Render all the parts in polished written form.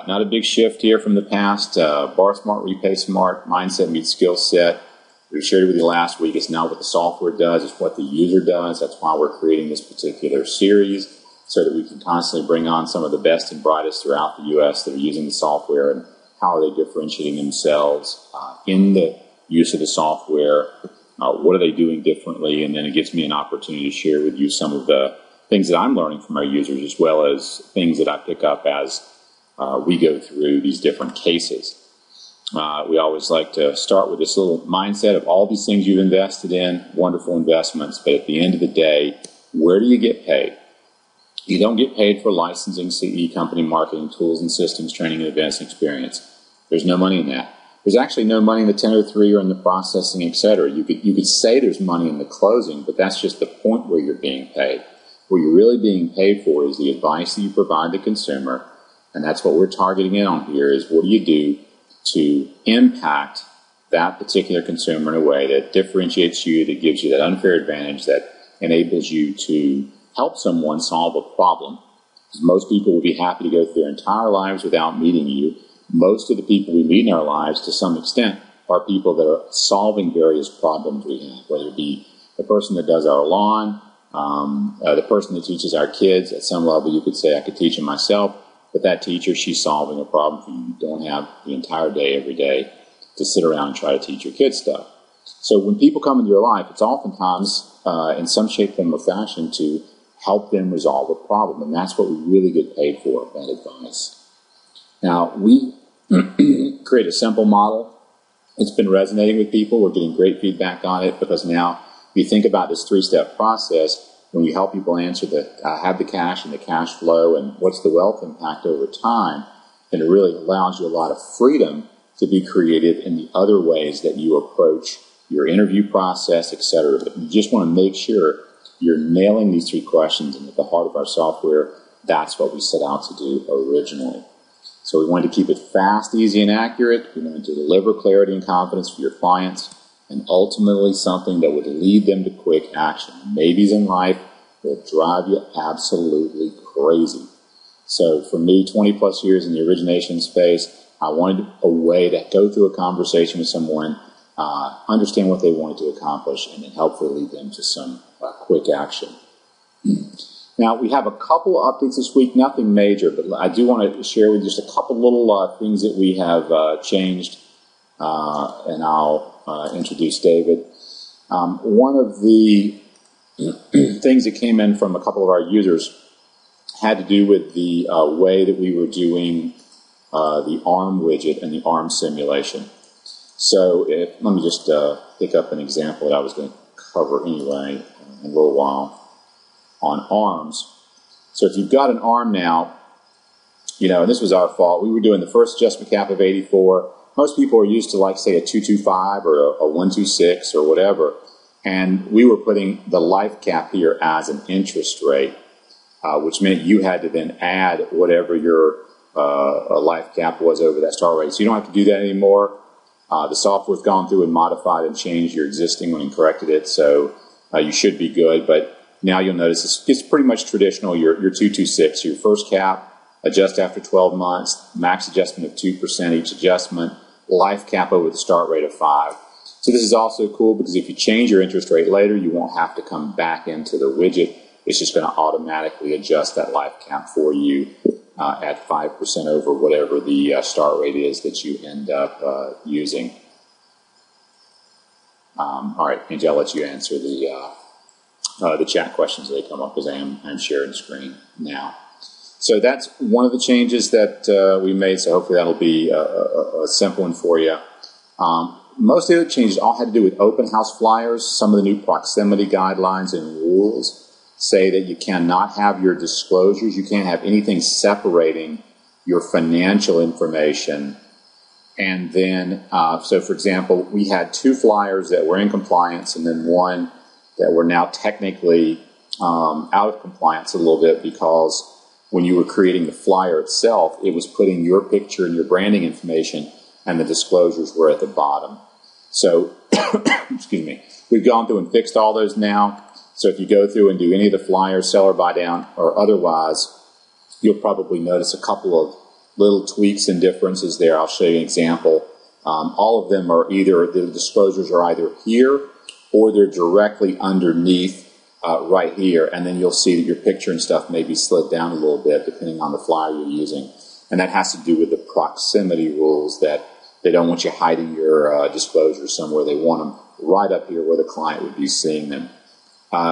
Not a big shift here from the past. Bar smart, repay smart, mindset meets skill set. We shared it with you last week. It's not what the software does, it's what the user does. That's why we're creating this particular series, so that we can constantly bring on some of the best and brightest throughout the U.S. that are using the software, and how are they differentiating themselves in the use of the software. What are they doing differently? And then it gives me an opportunity to share with you some of the things that I'm learning from our users, as well as things that I pick up as we go through these different cases. We always like to start with this little mindset of all these things you've invested in, wonderful investments, but at the end of the day, where do you get paid? You don't get paid for licensing, CE, company marketing, tools and systems, training and events and experience. There's no money in that. There's actually no money in the 1003 or in the processing, etc. You could say there's money in the closing, but that's just the point where you're being paid. What you're really being paid for is the advice that you provide the consumer, and that's what we're targeting in on here, is what do you do to impact that particular consumer in a way that differentiates you, that gives you that unfair advantage, that enables you to help someone solve a problem. Because most people will be happy to go through their entire lives without meeting you. Most of the people we meet in our lives, to some extent, are people that are solving various problems we have, whether it be the person that does our lawn, the person that teaches our kids. At some level, you could say I could teach them myself, but that teacher, she's solving a problem for you. You don't have the entire day, every day, to sit around and try to teach your kids stuff. So when people come into your life, it's oftentimes, in some shape, form, or fashion, to help them resolve a problem, and that's what we really get paid for, that advice. Now, we create a simple model. It's been resonating with people. We're getting great feedback on it, because now, if you think about this three-step process, when you help people answer have the cash and the cash flow and what's the wealth impact over time, then it really allows you a lot of freedom to be creative in the other ways that you approach your interview process, etc. But you just want to make sure you're nailing these three questions, and at the heart of our software, that's what we set out to do originally. So we wanted to keep it fast, easy, and accurate. We wanted to deliver clarity and confidence for your clients, and ultimately something that would lead them to quick action. Maybes in life will drive you absolutely crazy. So for me, 20 plus years in the origination space, I wanted a way to go through a conversation with someone, understand what they wanted to accomplish, and then hopefully lead them to some quick action. Now, we have a couple of updates this week, nothing major, but I do want to share with you just a couple little things that we have changed, and I'll introduce David. One of the things that came in from a couple of our users had to do with the way that we were doing the ARM widget and the ARM simulation. So let me just pick up an example that I was going to cover anyway in a little while on ARMs. So if you've got an ARM now, and this was our fault, we were doing the first adjustment cap of 84. Most people are used to, like, say, a 225 or a 126 or whatever, and we were putting the life cap here as an interest rate, which meant you had to then add whatever your life cap was over that start rate. So you don't have to do that anymore. The software's gone through and modified and changed your existing one and corrected it, so you should be good. But now you'll notice it's pretty much traditional. Your 226, your first cap, adjust after 12 months, max adjustment of 2% each adjustment, life cap over the start rate of 5. So this is also cool because if you change your interest rate later, you won't have to come back into the widget. It's just going to automatically adjust that life cap for you at 5% over whatever the start rate is that you end up using. All right, Angie, I'll let you answer the chat questions as they come up, because I'm sharing screen now. So that's one of the changes that we made, so hopefully that'll be a simple one for you. Most of the other changes all had to do with open house flyers. Some of the new proximity guidelines and rules say that you cannot have your disclosures, you can't have anything separating your financial information. And then, so for example, we had 2 flyers that were in compliance, and then one that were now technically out of compliance a little bit, because when you were creating the flyer itself, it was putting your picture and your branding information, and the disclosures were at the bottom. So, excuse me, we've gone through and fixed all those now. So if you go through and do any of the flyers, sell or buy down, or otherwise, you'll probably notice a couple of little tweaks and differences there. I'll show you an example. All of them are either, the disclosures are either here or they're directly underneath right here, and then you'll see that your picture and stuff may be slid down a little bit depending on the flyer you're using. And that has to do with the proximity rules, that they don't want you hiding your disclosures somewhere. They want them right up here where the client would be seeing them.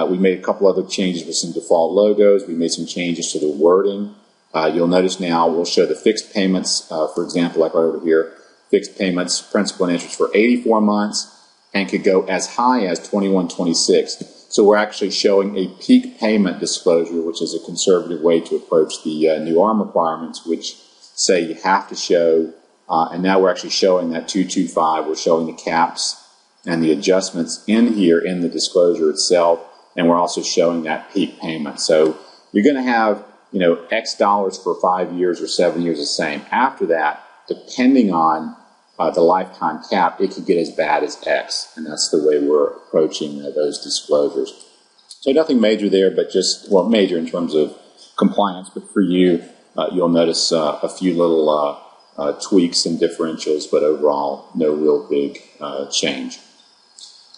We made a couple other changes with some default logos. We made some changes to the wording. You'll notice now we'll show the fixed payments, for example, like right over here, fixed payments, principal and interest for 84 months, and could go as high as 2126. So we're actually showing a peak payment disclosure, which is a conservative way to approach the new ARM requirements, which say you have to show, and now we're actually showing that 225. We're showing the caps and the adjustments in here in the disclosure itself, and we're also showing that peak payment. So you're going to have, you know, X dollars for 5 years or 7 years the same. After that, depending on the lifetime cap, it could get as bad as X, and that's the way we're approaching those disclosures. So nothing major there, but just, well, major in terms of compliance, but for you, you'll notice a few little tweaks and differentials, but overall, no real big change.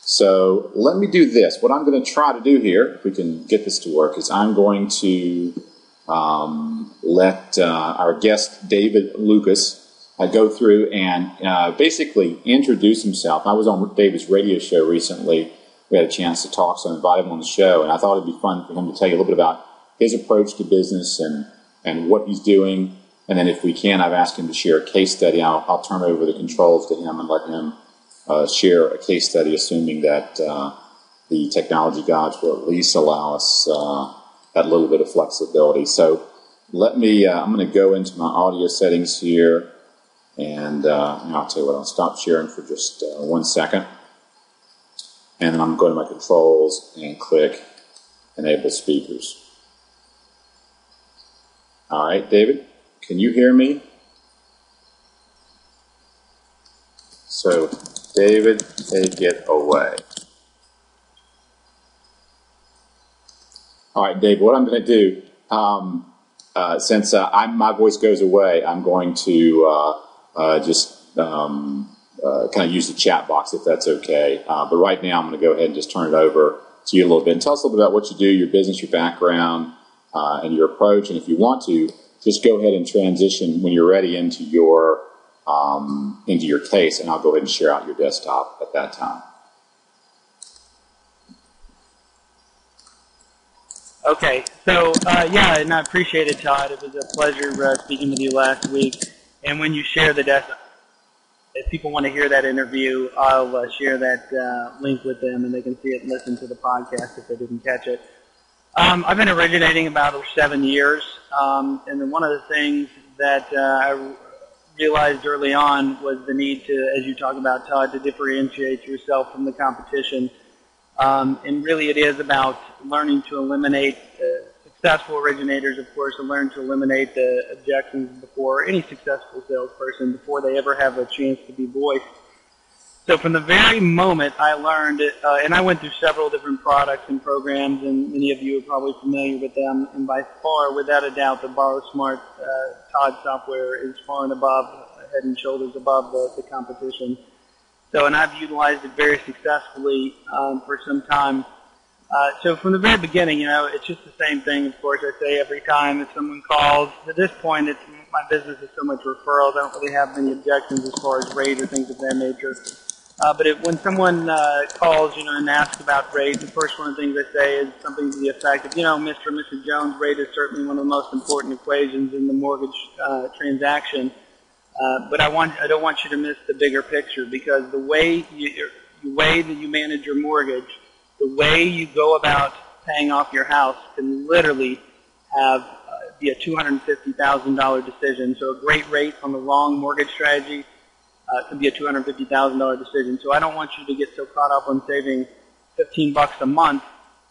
So let me do this. What I'm going to try to do here, if we can get this to work, is I'm going to let our guest, David Lukas, go through and basically introduce himself. I was on David's radio show recently. We had a chance to talk, so I invited him on the show, and I thought it'd be fun for him to tell you a little bit about his approach to business and what he's doing. And then if we can, I've asked him to share a case study. I'll turn over the controls to him and let him share a case study, assuming that the technology gods will at least allow us that little bit of flexibility. So let me, I'm going to go into my audio settings here. And I'll tell you what, I'll stop sharing for just 1 second. And then I'm going to go to my controls and click Enable Speakers. All right, David, can you hear me? So, David, take it away. All right, David, what I'm going to do, since my voice goes away, I'm going to kind of use the chat box if that's okay. But right now I'm going to go ahead and just turn it over to you a little bit. And tell us a little bit about what you do, your business, your background, and your approach. And if you want to, just go ahead and transition when you're ready into your case, and I'll go ahead and share out your desktop at that time. Okay, so yeah, and I appreciate it, Todd. It was a pleasure speaking with you last week. And when you share the desktop, if people want to hear that interview, I'll share that link with them, and they can see it and listen to the podcast if they didn't catch it. I've been originating about 7 years, and then one of the things that I realized early on was the need to, as you talk about, Todd, to differentiate yourself from the competition. And really it is about learning to eliminate successful originators, of course, and learn to eliminate the objections before any successful salesperson, before they ever have a chance to be voiced. So from the very moment I learned, and I went through several different products and programs, and many of you are probably familiar with them, and by far, without a doubt, the BorrowSmart Todd software is far and above, head and shoulders above the competition. So, and I've utilized it very successfully for some time. So from the very beginning, you know, it's just the same thing, of course, I say every time that someone calls. At this point, my business is so much referrals, I don't really have many objections as far as rate or things of that nature. But when someone calls, you know, and asks about rate, the first one of the things I say is something to the effect of, you know, Mr. and Mrs. Jones, rate is certainly one of the most important equations in the mortgage transaction. But I don't want you to miss the bigger picture, because the way that you manage your mortgage, the way you go about paying off your house can literally be a $250,000 decision. So a great rate on the wrong mortgage strategy could be a $250,000 decision. So I don't want you to get so caught up on saving $15 a month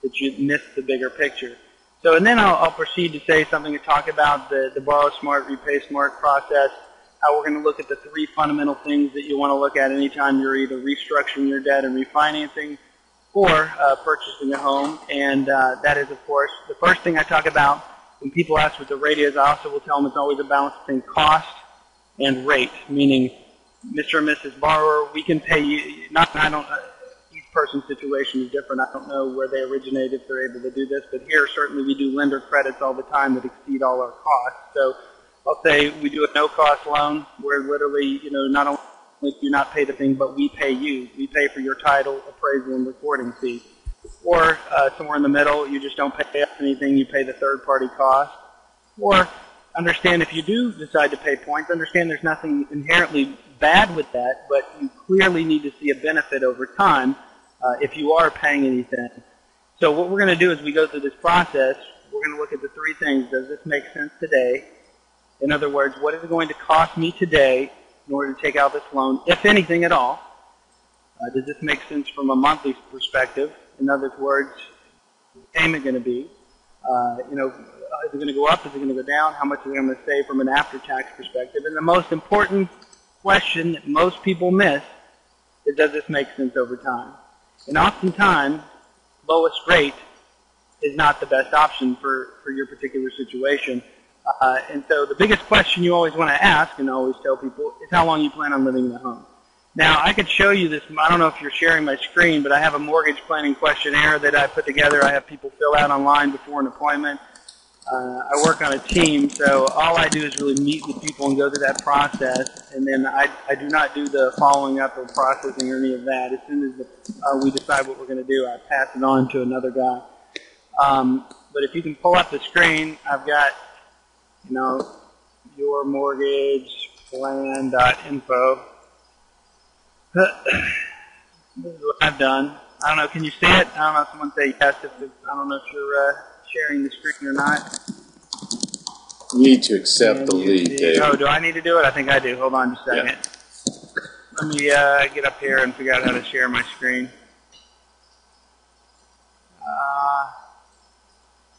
that you miss the bigger picture. So, and then I'll proceed to say something to talk about the BorrowSmart, RepaySmart process, how we're going to look at the 3 fundamental things that you want to look at anytime you're either restructuring your debt and refinancing or purchasing a home. And that is, of course, the first thing I talk about When people ask what the rate is, I also will tell them it's always a balance between cost and rate, meaning Mr. and Mrs. Borrower, we can pay you, each person's situation is different. I don't know where they originated, if they're able to do this, but here certainly we do lender credits all the time that exceed all our costs. So I'll say we do a no-cost loan where literally, not only do you not pay the thing, but we pay you. We pay for your title, appraisal, and recording fee. Or somewhere in the middle, you just don't pay us anything, you pay the third-party cost. Or understand if you do decide to pay points, understand there's nothing inherently bad with that, but you clearly need to see a benefit over time if you are paying anything. So what we're going to do is we go through this process, we're going to look at the three things. Does this make sense today? In other words, what is it going to cost me today in order to take out this loan, if anything at all? Does this make sense from a monthly perspective? In other words, what's the payment going to be? Is it going to go up? Is it going to go down? How much is it going to save from an after-tax perspective? And the most important question that most people miss is, does this make sense over time? And oftentimes, lowest rate is not the best option for your particular situation. And so the biggest question you always want to ask, and I always tell people, is how long you plan on living in the home. Now, I could show you this. I don't know if you're sharing my screen, but I have a mortgage planning questionnaire that I put together. I have people fill out online before an appointment. I work on a team, so all I do is really meet with people and go through that process, and then I do not do the following up or processing or any of that. As soon as we decide what we're going to do, I pass it on to another guy. But if you can pull up the screen, I've got, yourmortgageplan.info. This is what I've done. I don't know, can you see it? I don't know if someone say yes. I don't know if you're sharing the screen or not. You need to accept the lead, David. Oh, do I need to do it? I think I do. Hold on just a second. Yeah. Let me get up here and figure out how to share my screen.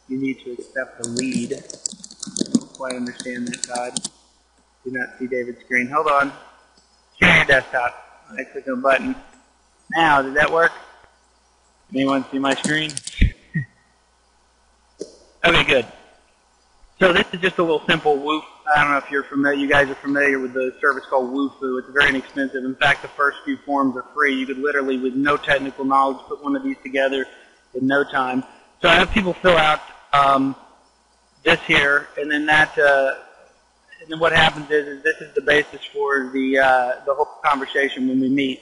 You need to accept the lead. I don't quite understand that, Todd. Do not see David's screen. Hold on. Share your desktop. I click on a button. Now, did that work? Anyone see my screen? Okay, good. So this is just a little simple woof. I don't know if you're familiar. You guys are familiar with the service called Woofoo. It's very inexpensive. In fact, the first few forms are free. You could literally, with no technical knowledge, put one of these together in no time. So I have people fill out this here, and then that. And then what happens is this is the basis for the whole conversation when we meet.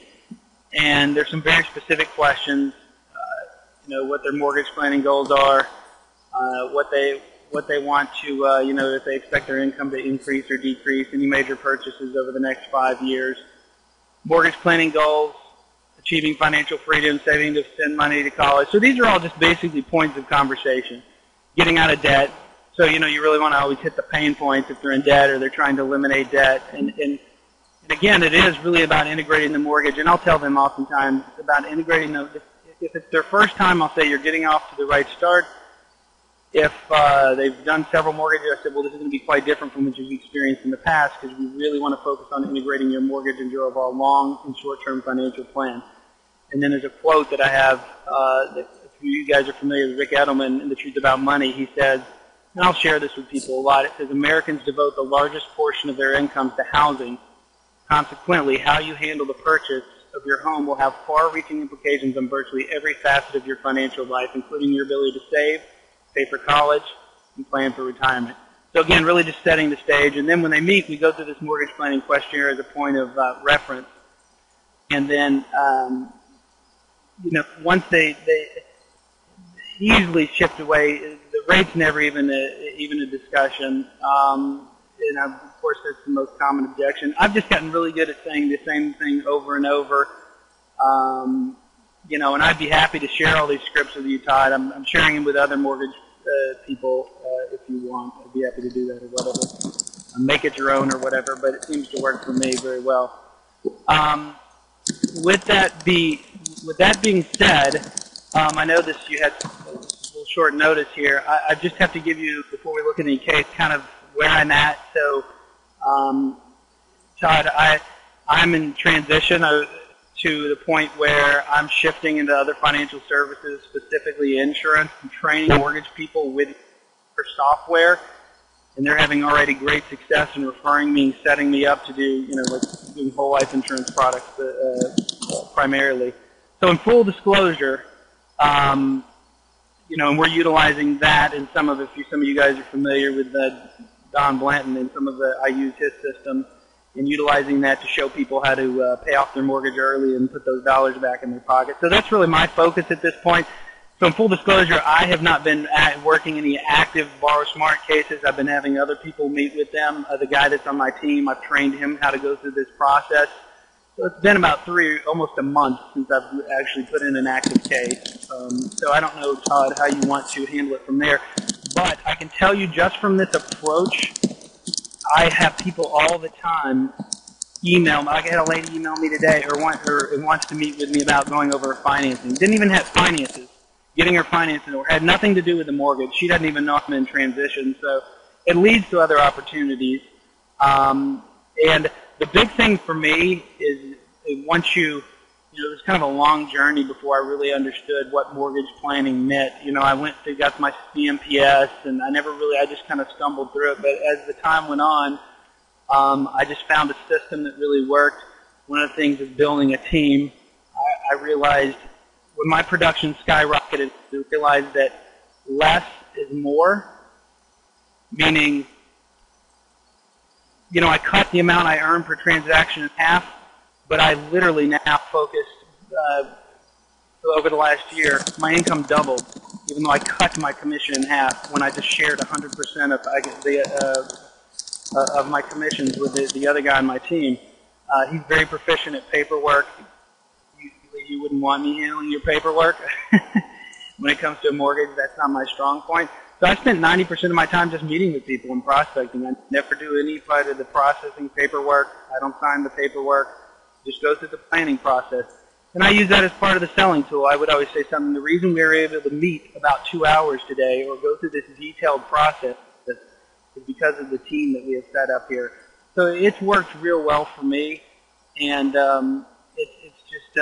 And there's some very specific questions. What their mortgage planning goals are, what they want to, if they expect their income to increase or decrease, any major purchases over the next 5 years, mortgage planning goals, achieving financial freedom, saving to send money to college. So these are all just basically points of conversation. Getting out of debt. So, you really want to always hit the pain points if they're in debt or they're trying to eliminate debt. And again, it is really about integrating the mortgage. And I'll tell them oftentimes about integrating if it's their first time, I'll say you're getting off to the right start. If they've done several mortgages, I said, well, this is going to be quite different from what you've experienced in the past because we really want to focus on integrating your mortgage into your overall long and short-term financial plan. And then there's a quote that I have that if you guys are familiar with Rick Edelman in The Truth About Money. He says, and I'll share this with people a lot, it says, Americans devote the largest portion of their incomes to housing. Consequently, how you handle the purchase of your home will have far-reaching implications on virtually every facet of your financial life, including your ability to save, pay for college, and plan for retirement. So again, really just setting the stage. And then when they meet, we go through this mortgage planning questionnaire as a point of reference. And then, once they easily shift away, the rate's never even a discussion. And of course, that's the most common objection. I've just gotten really good at saying the same thing over and over. And I'd be happy to share all these scripts with you, Todd. I'm sharing them with other mortgage people if you want. I'd be happy to do that or whatever. Make it your own or whatever, but it seems to work for me very well. With that being said, I know you had a little short notice here. I just have to give you, before we look at any case, kind of where I'm at. So, Todd, I'm in transition to the point where I'm shifting into other financial services, specifically insurance, and training mortgage people with software, and they're having already great success in referring me, setting me up to do, like doing whole life insurance products primarily. So in full disclosure, and we're utilizing that in some of you guys are familiar with Don Blanton and I use his system, and utilizing that to show people how to pay off their mortgage early and put those dollars back in their pocket. So that's really my focus at this point. So in full disclosure, I have not been working any active Borrow Smart cases. I've been having other people meet with them. The guy that's on my team, I've trained him how to go through this process. So it's been about almost a month since I've actually put in an active case. So I don't know, Todd, how you want to handle it from there. But I can tell you just from this approach, I have people all the time email me. I had a lady email me today wants to meet with me about going over her financing. Didn't even have finances. Getting her financing over. Had nothing to do with the mortgage. She doesn't even know I'm in transition. So it leads to other opportunities. And the big thing for me is once it was kind of a long journey before I really understood what mortgage planning meant. I got my CMPS, and I just kind of stumbled through it. But as the time went on, I just found a system that really worked. One of the things is building a team. I realized when my production skyrocketed, I realized that less is more, meaning, I cut the amount I earn per transaction in half, but I literally now focused, over the last year, my income doubled, even though I cut my commission in half when I just shared 100% of my commissions with the other guy on my team. He's very proficient at paperwork. You wouldn't want me handling your paperwork. When it comes to a mortgage, that's not my strong point. So I spent 90% of my time just meeting with people and prospecting. I never do any part of the processing paperwork. I don't sign the paperwork. Just go through the planning process. And I use that as part of the selling tool. I would always say something. The reason we were able to meet about 2 hours today or go through this detailed process is because of the team that we have set up here. So it's worked real well for me. And it's just,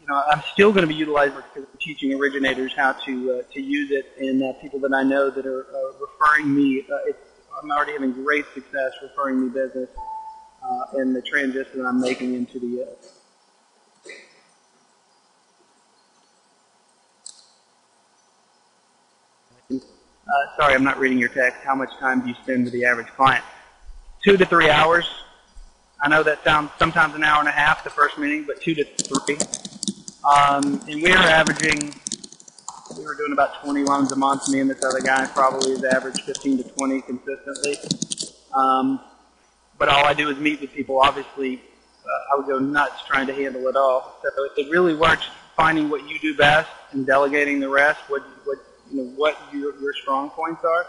I'm still going to be utilizing it because I'm teaching originators how to use it, and people that I know that are referring me. I'm already having great success referring me business in the transition that I'm making into the. Sorry, I'm not reading your text. How much time do you spend with the average client? 2 to 3 hours. I know that sounds sometimes an hour and a half, the first meeting, but 2 to 3. And we were doing about 20 loans a month. Me and this other guy probably has averaged 15 to 20 consistently. But all I do is meet with people. Obviously, I would go nuts trying to handle it all. So it really works finding what you do best and delegating the rest, what your strong points are.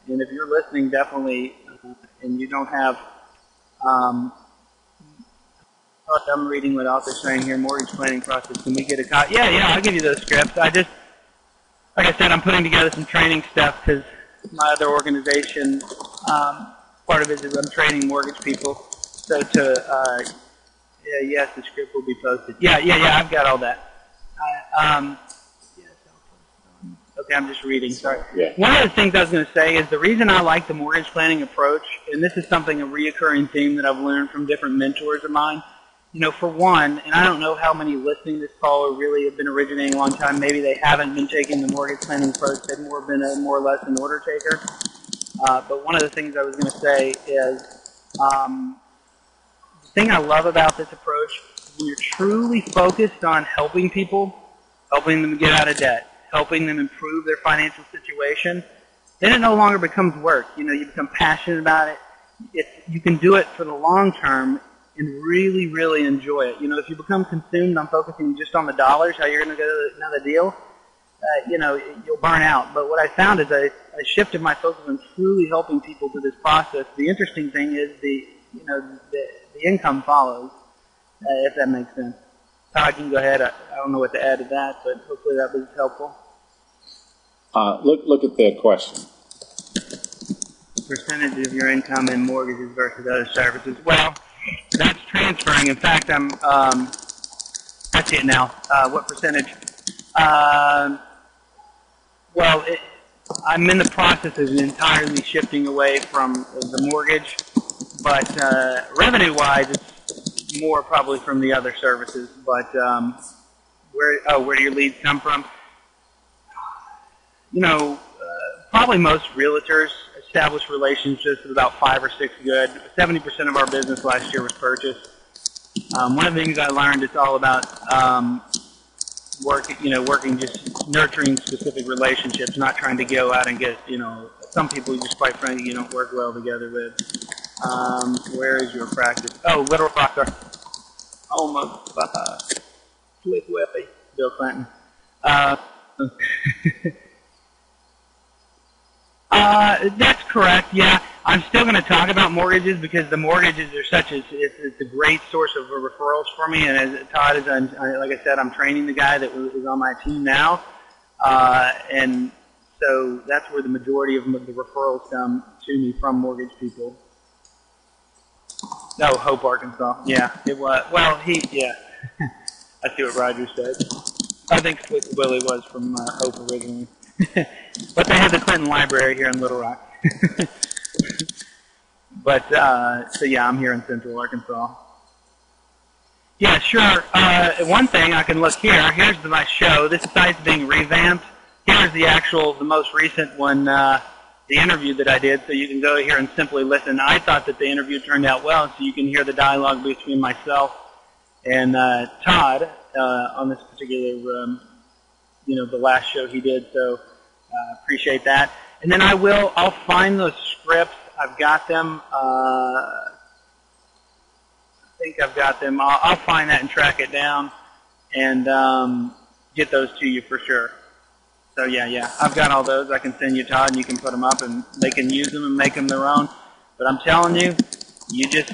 And if you're listening, definitely, and you don't have, I'm reading what else they're saying here, mortgage planning process. Can we get a copy? Yeah, I'll give you those scripts. Like I said, I'm putting together some training stuff because my other organization, part of it is I'm training mortgage people. So yes, the script will be posted. Yeah, I've got all that. Okay, I'm just reading. Sorry. Yeah. One of the things I was going to say is the reason I like the mortgage planning approach, and this is something, a reoccurring theme that I've learned from different mentors of mine. For one, and I don't know how many listening to this call or really have been originating a long time. Maybe they haven't been taking the mortgage planning approach. They've been more or less an order taker. But one of the things I was going to say is the thing I love about this approach is when you're truly focused on helping people, helping them get out of debt, helping them improve their financial situation, then it no longer becomes work. You become passionate about it. You can do it for the long term and really, really enjoy it. If you become consumed on focusing just on the dollars, how you're going to get another deal, you'll burn out. But what I found is I shifted my focus on truly helping people through this process. The interesting thing is the income follows, if that makes sense. I can go ahead. I don't know what to add to that, but hopefully that was helpful. Look at the question. Percentage of your income in mortgages versus other services. Well, that's transferring. In fact, I see it now. What percentage? I'm in the process of entirely shifting away from the mortgage, but revenue-wise, it's more probably from the other services. But where do your leads come from? Probably most realtors establish relationships with about 5 or 6 good. 70% of our business last year was purchase. One of the things I learned, it's all about working, just nurturing specific relationships, not trying to go out and get, some people just quite frankly you don't work well together with. Where is your practice? Oh, Little Rock, home of Bill Clinton. That's correct, yeah. I'm still going to talk about mortgages because the mortgages are it's a great source of referrals for me. And as Todd is, like I said, I'm training the guy that is on my team now. And so that's where the majority of the referrals come to me from mortgage people. No, Hope, Arkansas. Yeah, it was. Well, yeah. I see what Roger said. I think Slick Willie was from Hope originally. But they have the Clinton Library here in Little Rock. But, so yeah, I'm here in Central Arkansas. Yeah, sure. One thing, I can look here. Here's my show. This site's being revamped. Here's the most recent one, the interview that I did, so you can go here and simply listen. I thought that the interview turned out well, so you can hear the dialogue between myself and Todd on this particular, the last show he did, so appreciate that. And then I'll find those scripts. I've got them. I think I've got them. I'll find that and track it down and get those to you for sure. So yeah, I've got all those. I can send you, Todd, and you can put them up, and they can use them and make them their own. But I'm telling you, you just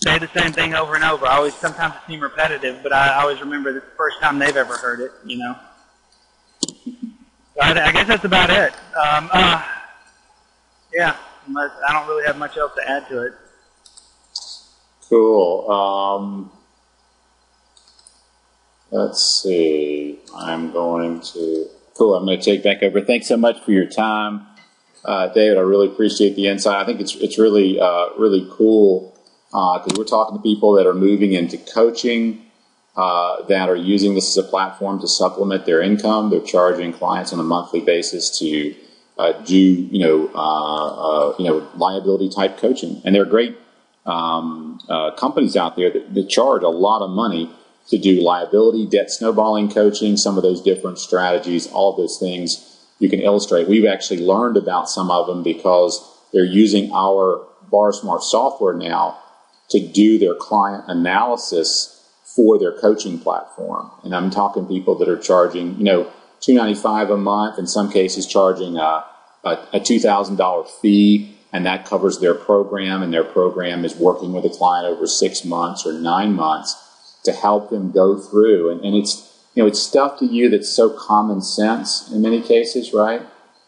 say the same thing over and over. Sometimes it seems repetitive, but I always remember it's the first time they've ever heard it, I guess that's about it. Yeah, unless I don't really have much else to add to it. Cool. Let's see. I'm going to take back over. Thanks so much for your time, David. I really appreciate the insight. I think it's really really cool because we're talking to people that are moving into coaching, that are using this as a platform to supplement their income. They're charging clients on a monthly basis to do liability type coaching, and there are great companies out there that charge a lot of money to do liability, debt snowballing coaching, some of those different strategies, all of those things you can illustrate. We've actually learned about some of them because they're using our BarSmart software now to do their client analysis for their coaching platform. And I'm talking people that are charging, $295 a month, in some cases charging a $2,000 fee, and that covers their program, and their program is working with a client over 6 months or 9 months to help them go through. And it's stuff to you that's so common sense in many cases, right?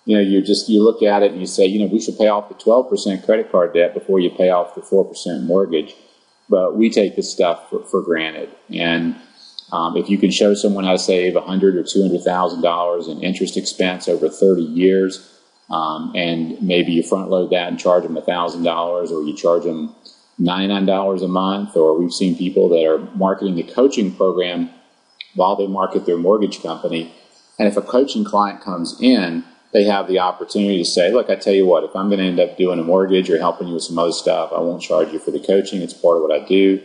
You look at it and you say, we should pay off the 12% credit card debt before you pay off the 4% mortgage. But we take this stuff for granted. And if you can show someone how to save $100,000 or $200,000 in interest expense over 30 years, and maybe you front load that and charge them $1,000, or you charge them $99 a month, or we've seen people that are marketing the coaching program while they market their mortgage company. And if a coaching client comes in, they have the opportunity to say, look, I tell you what, if I'm going to end up doing a mortgage or helping you with some other stuff, I won't charge you for the coaching. It's part of what I do.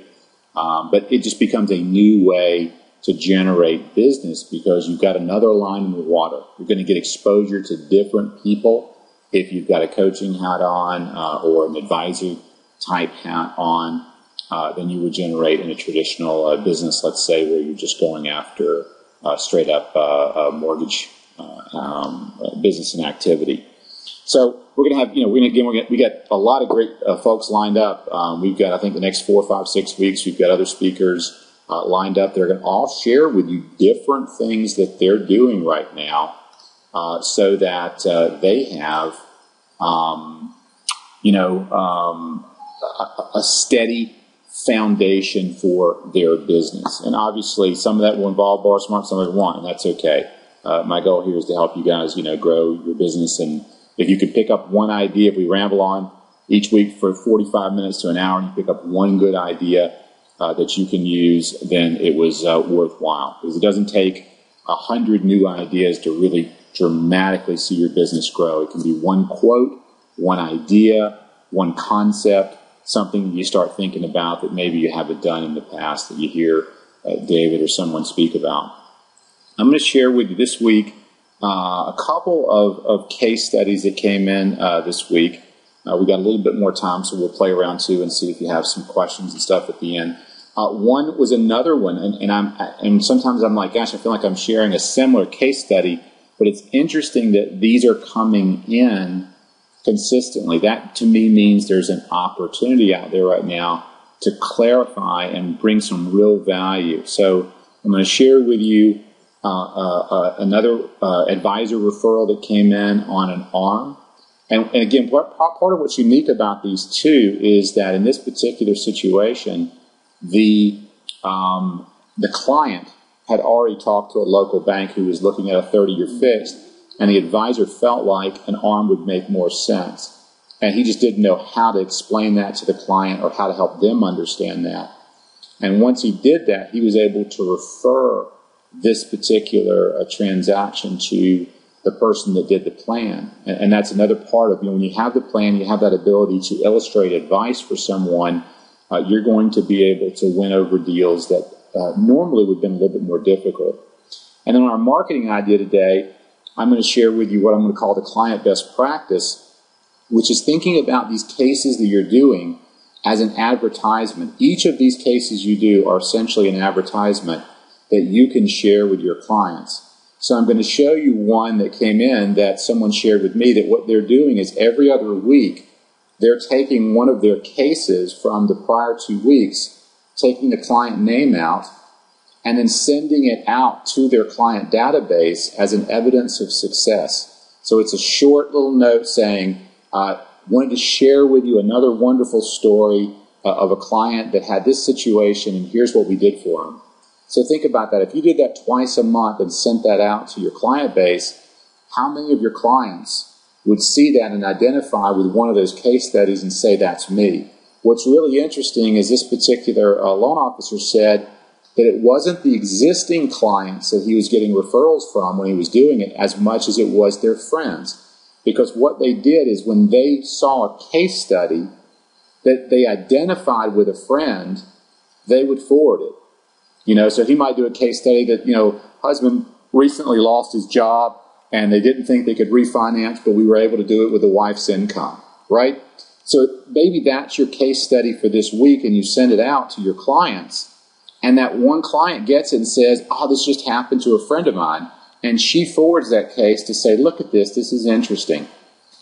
But it just becomes a new way to generate business because you've got another line in the water. You're going to get exposure to different people if you've got a coaching hat on or an advisor type hat on than you would generate in a traditional business, let's say, where you're just going after straight up mortgage business and activity. So we're going to have, we got a lot of great folks lined up. We've got, I think, the next 4, 5, 6 weeks, we've got other speakers lined up. They're going to all share with you different things that they're doing right now so that they have, a steady foundation for their business. And obviously, some of that will involve BarSmart, some of it won't, and that's okay. my goal here is to help you guys, grow your business. And if you could pick up one idea, if we ramble on each week for 45 minutes to an hour, and you pick up one good idea that you can use, then it was worthwhile. Because it doesn't take 100 new ideas to really dramatically see your business grow. It can be one quote, one idea, one concept, something you start thinking about that maybe you haven't done in the past that you hear David or someone speak about. I'm going to share with you this week a couple of case studies that came in this week. We got a little bit more time, so we'll play around too and see if you have some questions and stuff at the end. One was another one, and sometimes I'm like, gosh, I feel like I'm sharing a similar case study, but it's interesting that these are coming in consistently. That to me means there's an opportunity out there right now to clarify and bring some real value. So I'm going to share with you another advisor referral that came in on an ARM. And again, part of what's unique about these two is that in this particular situation, the client had already talked to a local bank who was looking at a 30-year fixed, and the advisor felt like an ARM would make more sense. And he just didn't know how to explain that to the client or how to help them understand that. And once he did that, he was able to refer this particular transaction to the person that did the plan. And that's another part of, when you have the plan, you have that ability to illustrate advice for someone, you're going to be able to win over deals that normally would have been a little bit more difficult. And then on our marketing idea today, I'm going to share with you what I'm going to call the client best practice, which is thinking about these cases that you're doing as an advertisement. Each of these cases you do are essentially an advertisement that you can share with your clients. So I'm going to show you one that came in that someone shared with me, that what they're doing is every other week they're taking one of their cases from the prior 2 weeks, taking the client name out, and then sending it out to their client database as an evidence of success. So it's a short little note saying, wanted to share with you another wonderful story of a client that had this situation, and here's what we did for them. So think about that. If you did that twice a month and sent that out to your client base, how many of your clients would see that and identify with one of those case studies and say, that's me? What's really interesting is this particular loan officer said that it wasn't the existing clients that he was getting referrals from when he was doing it as much as it was their friends. Because what they did is when they saw a case study that they identified with a friend, they would forward it. So he might do a case study that, husband recently lost his job and they didn't think they could refinance, but we were able to do it with the wife's income, right? So maybe that's your case study for this week, and you send it out to your clients, and that one client gets it and says, oh, this just happened to a friend of mine. And she forwards that case to say, look at this is interesting.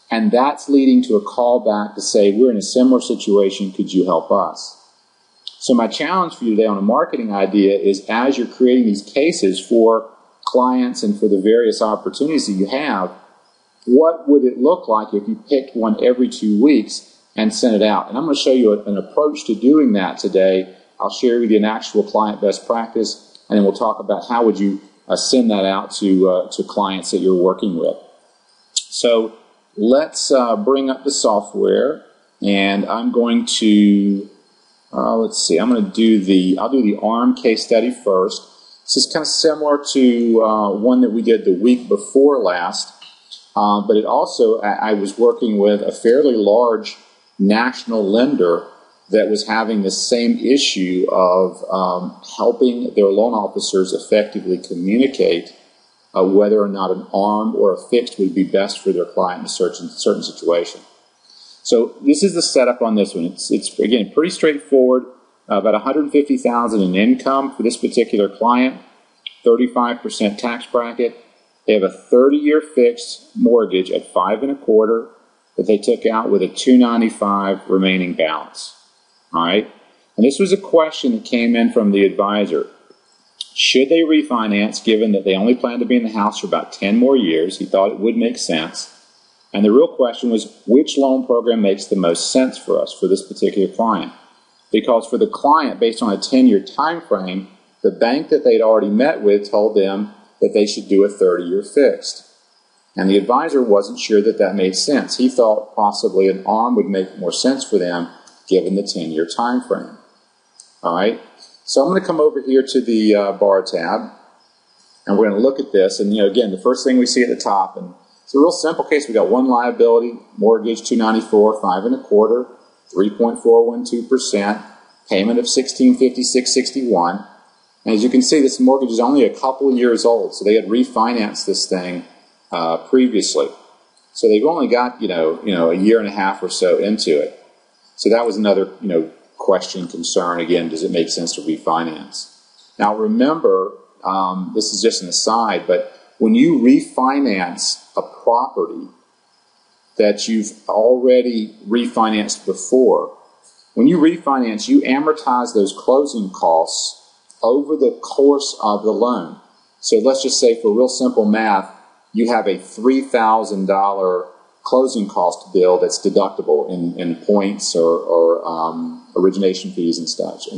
And that's leading to a call back to say, we're in a similar situation, could you help us? So my challenge for you today on a marketing idea is, as you're creating these cases for clients and for the various opportunities that you have, what would it look like if you picked one every 2 weeks and sent it out? And I'm going to show you an approach to doing that today. I'll share with you an actual client best practice, and then we'll talk about how would you send that out to clients that you're working with. So let's bring up the software, and I'm going to let's see. I'll do the ARM case study first. This is kind of similar to one that we did the week before last, but it also, I was working with a fairly large national lender that was having the same issue of helping their loan officers effectively communicate whether or not an ARM or a fixed would be best for their client in a certain situation. So this is the setup on this one. It's again, pretty straightforward. About $150,000 in income for this particular client, 35% tax bracket. They have a 30-year fixed mortgage at 5.25% that they took out with a $295 remaining balance. All right, and this was a question that came in from the advisor. Should they refinance, given that they only plan to be in the house for about 10 more years? He thought it would make sense. And the real question was, which loan program makes the most sense for us for this particular client? Because for the client, based on a 10-year time frame, the bank that they'd already met with told them that they should do a 30-year fixed. And the advisor wasn't sure that that made sense. He thought possibly an ARM would make more sense for them given the 10-year time frame. All right, so I'm going to come over here to the bar tab, and we're going to look at this. And again, the first thing we see at the top, and it's a real simple case. We got one liability, mortgage 294, 5 1/4, 3.412%, payment of 1656.61. And as you can see, this mortgage is only a couple of years old, so they had refinanced this thing previously. So they've only got a year and a half or so into it. So that was another question, concern. Again, does it make sense to refinance? Now remember, this is just an aside, but when you refinance a property that you've already refinanced before, when you refinance, you amortize those closing costs over the course of the loan. So let's just say, for real simple math, you have a $3,000 closing cost bill that's deductible in points or origination fees and such.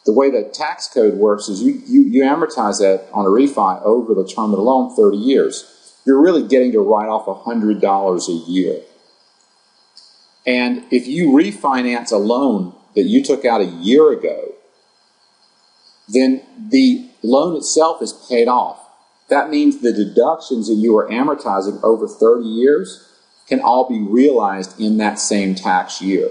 The way the tax code works is you amortize that on a refi over the term of the loan, 30 years. You're really getting to write off $100 a year. And if you refinance a loan that you took out a year ago, then the loan itself is paid off. That means the deductions that you are amortizing over 30 years can all be realized in that same tax year.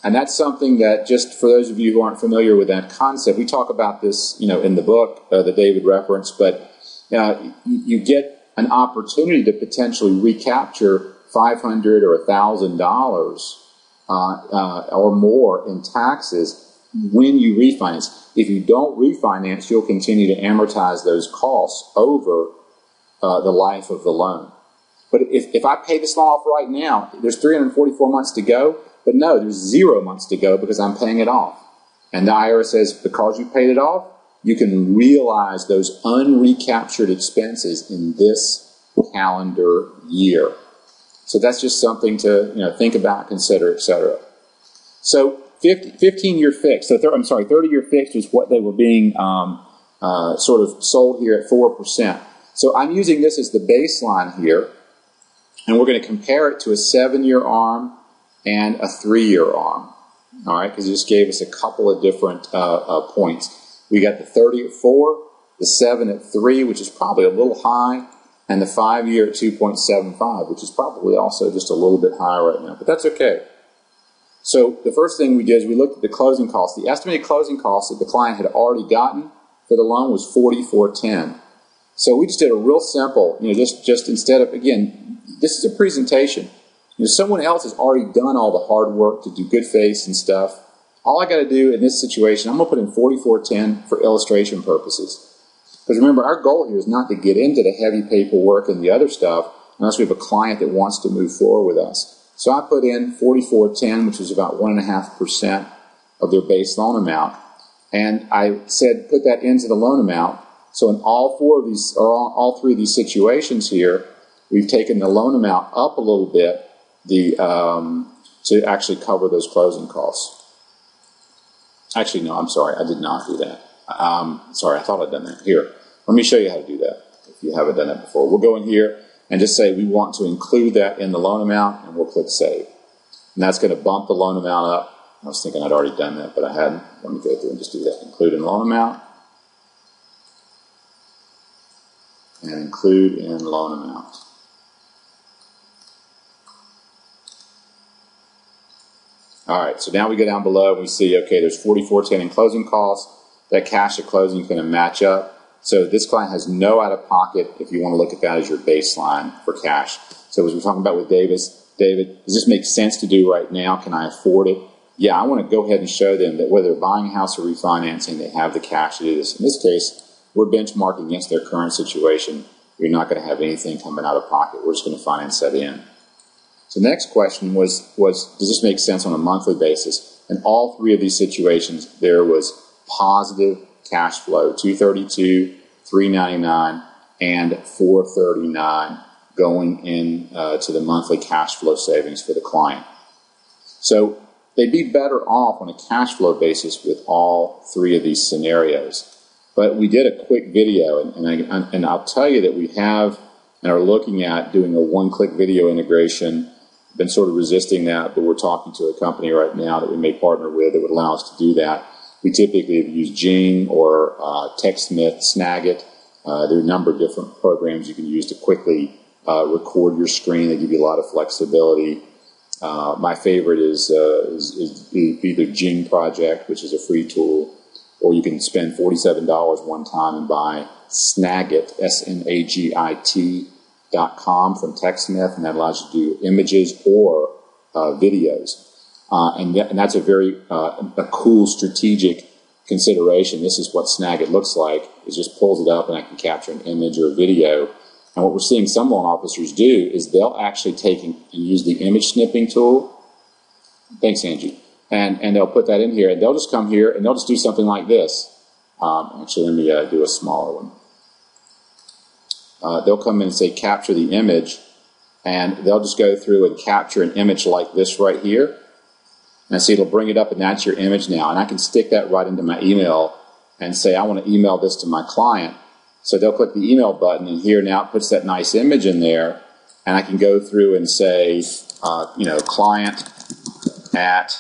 And that's something that, just for those of you who aren't familiar with that concept, we talk about this, in the book that David referenced, but you get an opportunity to potentially recapture $500 or $1,000 or more in taxes when you refinance. If you don't refinance, you'll continue to amortize those costs over the life of the loan. But if I pay this loan off right now, there's 344 months to go, but no, there's 0 months to go because I'm paying it off. And the IRS says, because you paid it off, you can realize those unrecaptured expenses in this calendar year. So that's just something to think about, consider, etc. So 15-year fixed. So 30-year fixed was what they were being sort of sold here at 4%. So I'm using this as the baseline here, and we're going to compare it to a 7-year ARM and a 3-year ARM. All right, because it just gave us a couple of different points. We got the 30 at 4, the 7 at 3, which is probably a little high, and the 5-year at 2.75, which is probably also just a little bit high right now, but that's okay. So the first thing we did is we looked at the closing costs. The estimated closing costs that the client had already gotten for the loan was $44.10. So we just did a real simple, just instead of, again, this is a presentation. Someone else has already done all the hard work to do good face and stuff. All I got to do in this situation, I'm going to put in $44.10 for illustration purposes. Because remember, our goal here is not to get into the heavy paperwork and the other stuff unless we have a client that wants to move forward with us. So I put in $44.10, which is about 1.5% of their base loan amount. And I said, put that into the loan amount. So in all three of these situations here, we've taken the loan amount up a little bit to actually cover those closing costs. Actually, no, I'm sorry, I did not do that. Sorry, I thought I'd done that. Here, let me show you how to do that if you haven't done that before. We'll go in here and just say we want to include that in the loan amount, and we'll click Save. And that's going to bump the loan amount up. I was thinking I'd already done that, but I hadn't. Let me go through and just do that. Include in loan amount, and include in loan amount. All right, so now we go down below and we see, okay, there's $44.10 in closing costs. That cash at closing is going to match up. So this client has no out-of-pocket if you want to look at that as your baseline for cash. So as we're talking about with David, does this make sense to do right now? Can I afford it? Yeah, I want to go ahead and show them that whether they're buying a house or refinancing, they have the cash to do this. In this case, we're benchmarking against their current situation. You're not going to have anything coming out of pocket. We're just going to finance that in. So the next question was does this make sense on a monthly basis? In all three of these situations, there was positive cash flow, $232, $399, and $439 going in to the monthly cash flow savings for the client. So they'd be better off on a cash flow basis with all three of these scenarios. But we did a quick video, and I'll tell you that we have and are looking at doing a one-click video integration. Been sort of resisting that, but we're talking to a company right now that we may partner with that would allow us to do that. We typically use Jing or TechSmith, Snagit. There are a number of different programs you can use to quickly record your screen. They give you a lot of flexibility. My favorite is either Jing Project, which is a free tool, or you can spend $47 one time and buy Snagit, SNAGIT.com from TechSmith, and that allows you to do images or videos. And that's a very a cool strategic consideration. This is what Snagit looks like. It just pulls it up and I can capture an image or a video. And what we're seeing some loan officers do is they'll actually take and use the image snipping tool. Thanks, Angie. And they'll put that in here, and they'll just come here and they'll just do something like this. Actually, let me do a smaller one. They'll come in and say capture the image, and they'll just go through and capture an image like this right here. And see, it'll bring it up, and that's your image now. And I can stick that right into my email and say I want to email this to my client. So they'll click the email button, and here now it puts that nice image in there, and I can go through and say, client at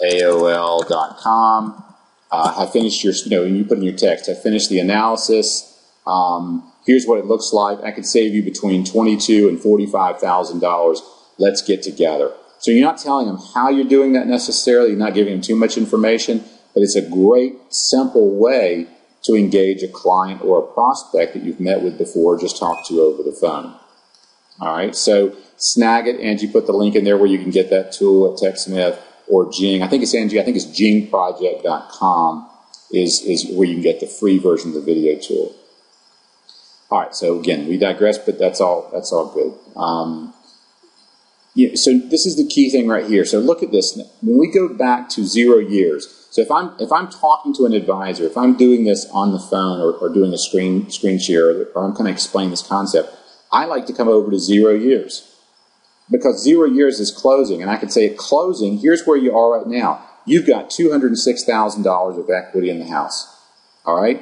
AOL.com. Have finished your, when you put in your text, have finished the analysis. Here's what it looks like. I could save you between $22,000 and $45,000. Let's get together. So you're not telling them how you're doing that necessarily. You're not giving them too much information, but it's a great, simple way to engage a client or a prospect that you've met with before, just talked to over the phone. All right, so Snagit, Angie put the link in there where you can get that tool at TechSmith, or Jing. I think it's Angie. I think it's jingproject.com is where you can get the free version of the video tool. All right, so again, we digress, but that's all good. So this is the key thing right here. So look at this. When we go back to 0 years, so if I'm talking to an advisor, if I'm doing this on the phone or doing a screen share, or I'm kind of explaining this concept, I like to come over to 0 years. Because 0 years is closing, and I could say at closing, here's where you are right now. You've got $206,000 of equity in the house. All right?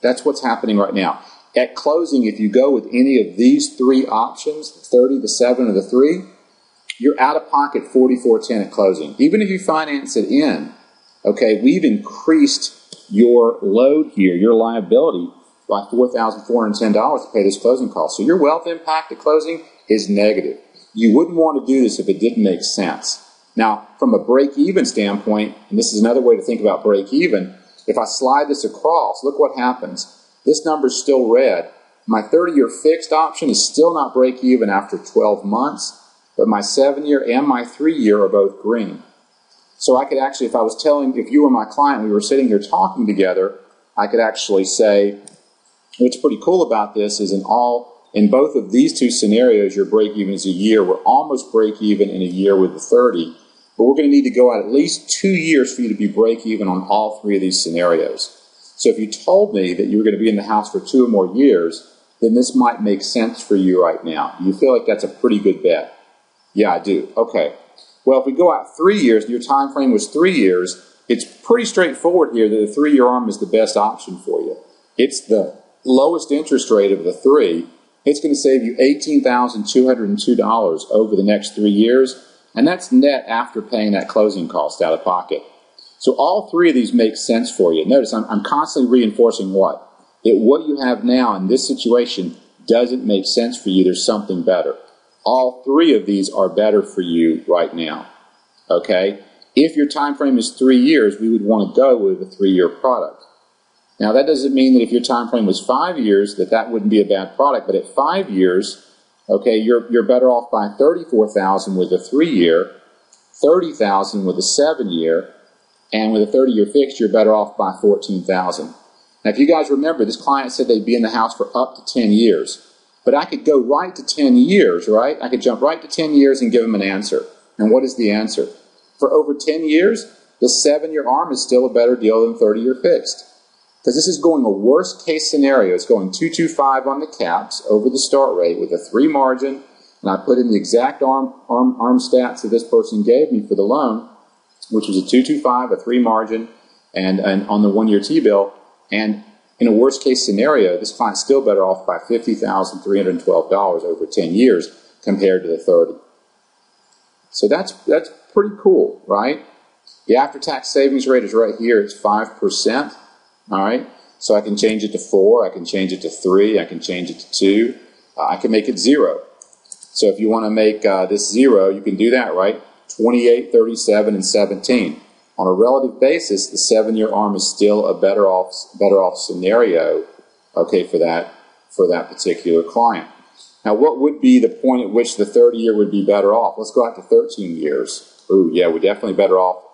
That's what's happening right now. At closing, if you go with any of these three options, the 30, the 7, or the 3, you're out of pocket $44.10 at closing. Even if you finance it in, okay, we've increased your load here, your liability, by $4,410 to pay this closing cost. So your wealth impact at closing is negative. You wouldn't want to do this if it didn't make sense. Now, from a break-even standpoint, and this is another way to think about break-even, if I slide this across, look what happens. This number's still red. My 30-year fixed option is still not break-even after 12 months, but my 7-year and my 3-year are both green. So I could actually, if you were my client, we were sitting here talking together, I could actually say, what's pretty cool about this is in both of these two scenarios, your break-even is a year. We're almost break-even in a year with the 30, but we're going to need to go out at least 2 years for you to be break-even on all three of these scenarios. So if you told me that you were going to be in the house for 2 or more years, then this might make sense for you right now. Do you feel like that's a pretty good bet? Yeah, I do. Okay. Well, if we go out 3 years and your time frame was 3 years, it's pretty straightforward here that the 3-year ARM is the best option for you. It's the lowest interest rate of the 3. It's going to save you $18,202 over the next 3 years, and that's net after paying that closing cost out of pocket. So all three of these make sense for you. Notice I'm constantly reinforcing what? That what you have now in this situation doesn't make sense for you. There's something better. All three of these are better for you right now. Okay? If your time frame is 3 years, we would want to go with a 3-year product. Now, that doesn't mean that if your time frame was 5 years, that wouldn't be a bad product. But at 5 years, okay, you're better off by $34,000 with a 3-year, $30,000 with a 7-year, and with a 30-year fixed, you're better off by $14,000. Now, if you guys remember, this client said they'd be in the house for up to 10 years. But I could go right to 10 years, right? I could jump right to 10 years and give them an answer. And what is the answer? For over 10 years, the 7-year ARM is still a better deal than 30-year fixed. Because this is going a worst case scenario. It's going 225 on the caps over the start rate with a 3 margin. And I put in the exact ARM stats that this person gave me for the loan, which was a 225, a 3 margin, and on the 1-year T-bill. And in a worst-case scenario, this client's still better off by $50,312 over 10 years compared to the 30. So that's pretty cool, right? The after-tax savings rate is right here. It's 5%, all right? So I can change it to 4, I can change it to 3, I can change it to 2. I can make it 0. So if you want to make this 0, you can do that, right? 28, 37, and 17. On a relative basis, the 7-year ARM is still a better off scenario, okay, for that particular client. Now, what would be the point at which the 30-year would be better off? Let's go out to 13 years. Ooh, yeah, we're definitely better off.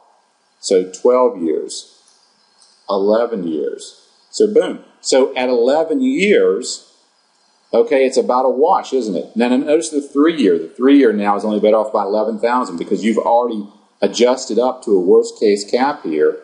So 12 years, 11 years. So boom. So at 11 years, okay, it's about a wash, isn't it? Now notice the 3-year. The 3-year now is only better off by $11,000 because you've already adjusted up to a worst-case cap here.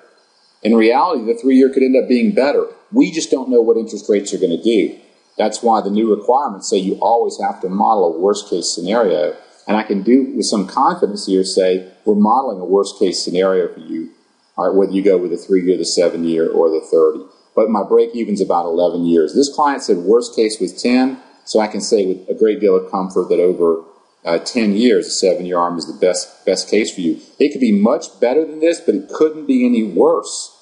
In reality, the 3-year could end up being better. We just don't know what interest rates are going to do. That's why the new requirements say you always have to model a worst-case scenario. And I can do with some confidence here say we're modeling a worst-case scenario for you, all right, whether you go with the 3-year, the 7-year, or the 30. But my break-even's about 11 years. This client said worst case was 10, so I can say with a great deal of comfort that over 10 years, the 7-year ARM is the best case for you. It could be much better than this, but it couldn't be any worse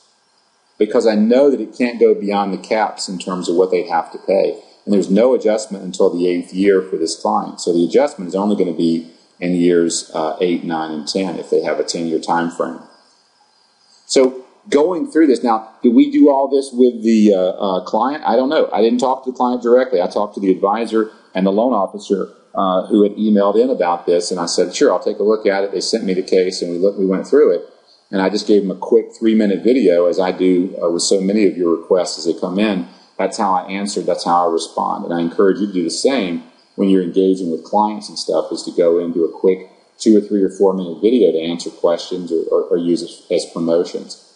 because I know that it can't go beyond the caps in terms of what they'd have to pay. And there's no adjustment until the 8th year for this client. So the adjustment is only going to be in years 8, 9, and 10 if they have a 10-year time frame. So going through this, now, do we do all this with the client? I don't know. I didn't talk to the client directly. I talked to the advisor and the loan officer who had emailed in about this, and I said, sure, I'll take a look at it. They sent me the case, and we went through it. And I just gave them a quick 3-minute video, as I do with so many of your requests as they come in. That's how I answered. That's how I respond. And I encourage you to do the same when you're engaging with clients and stuff, is to go into a quick 2 or 3 or 4-minute video to answer questions or use it as promotions.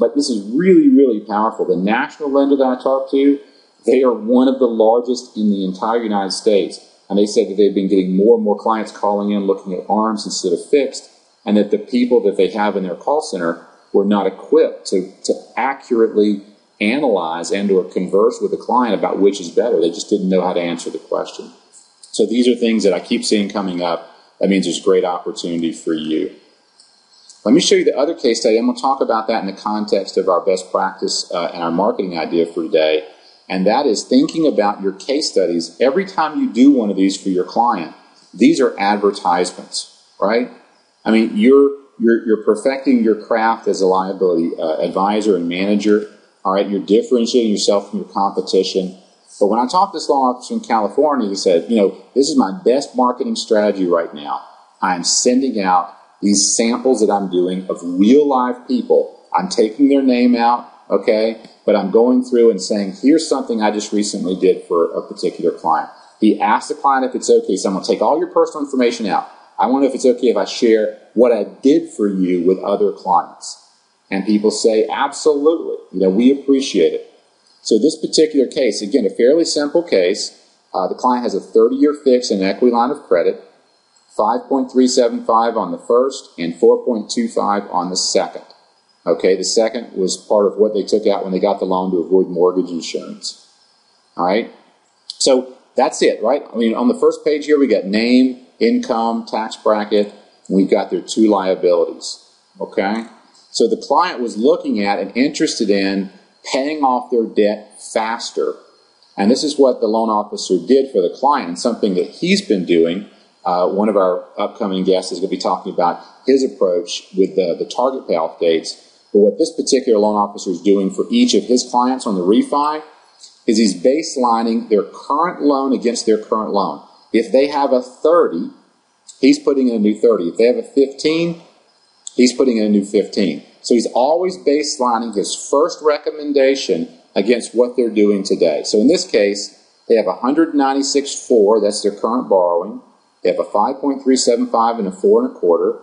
But this is really, really powerful. The national lender that I talked to, they are one of the largest in the entire United States. And they said that they've been getting more and more clients calling in looking at ARMs instead of fixed, and that the people that they have in their call center were not equipped to accurately analyze and or converse with the client about which is better. They just didn't know how to answer the question. So these are things that I keep seeing coming up. That means there's great opportunity for you. Let me show you the other case study. I'm going to talk about that in the context of our best practice and our marketing idea for today. And that is thinking about your case studies. Every time you do one of these for your client, these are advertisements, right? I mean, you're perfecting your craft as a liability advisor and manager. All right, you're differentiating yourself from your competition. But when I talked to this loan officer in California, he said, this is my best marketing strategy right now. I'm sending out these samples that I'm doing of real live people. I'm taking their name out, okay, but I'm going through and saying, here's something I just recently did for a particular client. He asked the client if it's okay, so I'm going to take all your personal information out. I wonder if it's okay if I share what I did for you with other clients. And people say, absolutely, we appreciate it. So this particular case, again, a fairly simple case. The client has a 30-year fix and equity line of credit, 5.375 on the first and 4.25 on the second. Okay, the second was part of what they took out when they got the loan to avoid mortgage insurance. All right, so that's it, right? I mean, on the first page here, we got name, income, tax bracket, and we've got their 2 liabilities. Okay, so the client was looking at and interested in paying off their debt faster. And this is what the loan officer did for the client, and something that he's been doing. One of our upcoming guests is going to be talking about his approach with the target payoff dates. But what this particular loan officer is doing for each of his clients on the refi is he's baselining their current loan against their current loan. If they have a 30, he's putting in a new 30. If they have a 15, he's putting in a new 15. So he's always baselining his first recommendation against what they're doing today. So in this case, they have 196.4, that's their current borrowing. They have a 5.375 and a 4.25.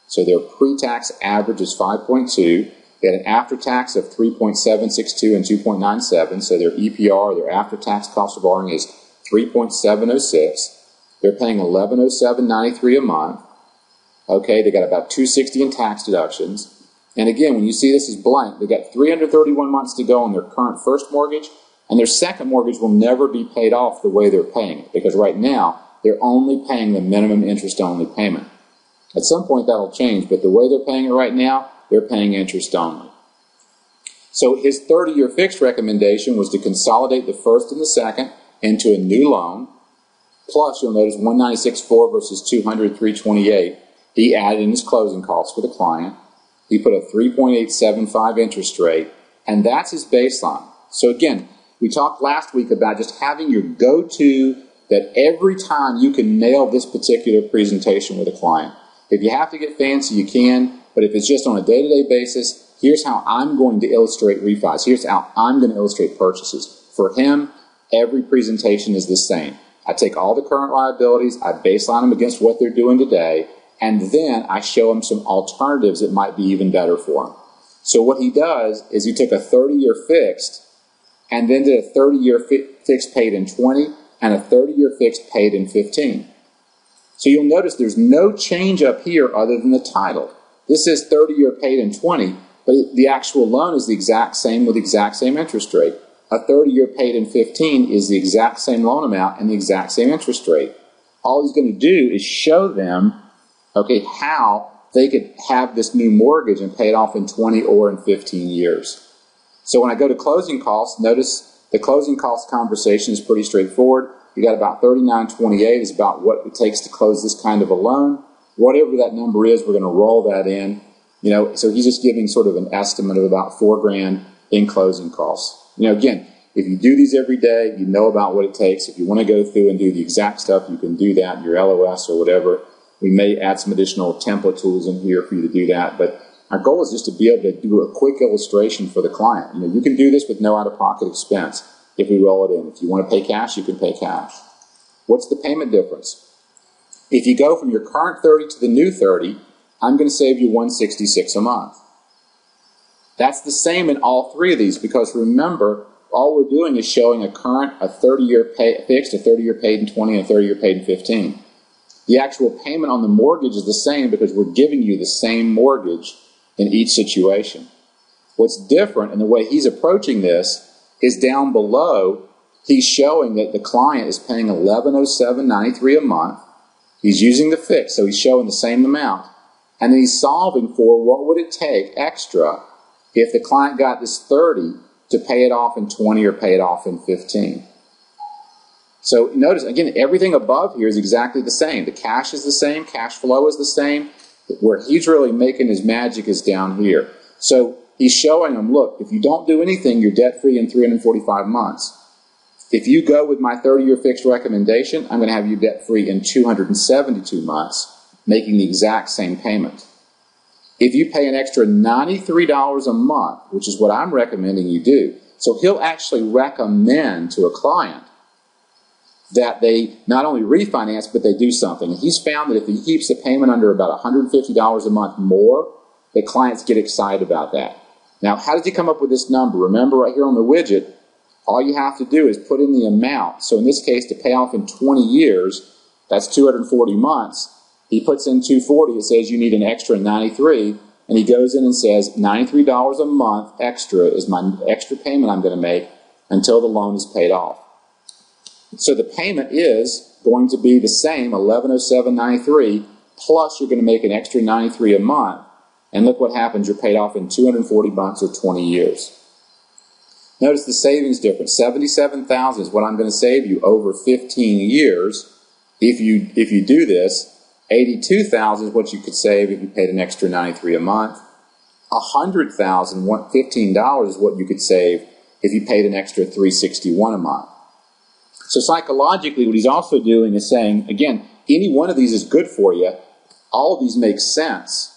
So their pre-tax average is 5.2. They had an after-tax of 3.762 and 2.97. So their EPR, their after-tax cost of borrowing, is 3.706. They're paying $1107.93 a month. Okay, they got about $260 in tax deductions. And again, when you see this as blank, they've got 331 months to go on their current first mortgage, and their second mortgage will never be paid off the way they're paying it, because right now they're only paying the minimum interest-only payment. At some point that'll change, but the way they're paying it right now, they're paying interest only. So his 30-year fixed recommendation was to consolidate the first and the second into a new loan. Plus, you'll notice 196.4 versus 200.328. He added in his closing costs for the client. He put a 3.875 interest rate, and that's his baseline. So again, we talked last week about just having your go-to that every time you can nail this particular presentation with a client. If you have to get fancy, you can, but if it's just on a day-to-day basis, here's how I'm going to illustrate refis. Here's how I'm going to illustrate purchases. For him, every presentation is the same. I take all the current liabilities, I baseline them against what they're doing today, and then I show him some alternatives that might be even better for him. So what he does is he took a 30-year fixed and then did a 30-year fixed paid in 20 and a 30-year fixed paid in 15. So you'll notice there's no change up here other than the title. This is 30-year paid in 20, but the actual loan is the exact same with the exact same interest rate. A 30-year paid in 15 is the exact same loan amount and the exact same interest rate. All he's going to do is show them, okay, how they could have this new mortgage and pay it off in 20 or in 15 years. So when I go to closing costs, notice the closing cost conversation is pretty straightforward. You got about $39.28 is about what it takes to close this kind of a loan. Whatever that number is, we're going to roll that in. So he's just giving sort of an estimate of about $4,000 in closing costs. Again, if you do these every day, you know about what it takes. If you want to go through and do the exact stuff, you can do that in your LOS or whatever. We may add some additional template tools in here for you to do that. But our goal is just to be able to do a quick illustration for the client. You can do this with no out-of-pocket expense if we roll it in. If you want to pay cash, you can pay cash. What's the payment difference? If you go from your current 30 to the new 30, I'm going to save you $166 a month. That's the same in all three of these, because remember, all we're doing is showing a 30-year fixed, a 30-year paid in 20, and a 30-year paid in 15. The actual payment on the mortgage is the same because we're giving you the same mortgage in each situation. What's different in the way he's approaching this is down below, he's showing that the client is paying $1,107.93 a month. He's using the fixed, so he's showing the same amount. And then he's solving for what would it take extra if the client got this 30 to pay it off in 20 or pay it off in 15. So notice, again, everything above here is exactly the same. The cash is the same, cash flow is the same. Where he's really making his magic is down here. So he's showing them, look, if you don't do anything, you're debt-free in 345 months. If you go with my 30-year fixed recommendation, I'm going to have you debt-free in 272 months, making the exact same payment. If you pay an extra $93 a month, which is what I'm recommending you do, so he'll actually recommend to a client that they not only refinance, but they do something. And he's found that if he keeps the payment under about $150 a month more, the clients get excited about that. Now, how does he come up with this number? Remember, right here on the widget, all you have to do is put in the amount. So in this case, to pay off in 20 years, that's 240 months. He puts in 240, it says you need an extra 93, and he goes in and says $93 a month extra is my extra payment I'm going to make until the loan is paid off. So the payment is going to be the same, $1,107.93, plus you're going to make an extra 93 a month. And look what happens, you're paid off in 240 months or 20 years. Notice the savings difference. $77,000 is what I'm going to save you over 15 years if you do this. $82,000 is what you could save if you paid an extra 93 a month. $100,000, $15 is what you could save if you paid an extra 361 a month. So psychologically, what he's also doing is saying, again, any one of these is good for you. All of these make sense.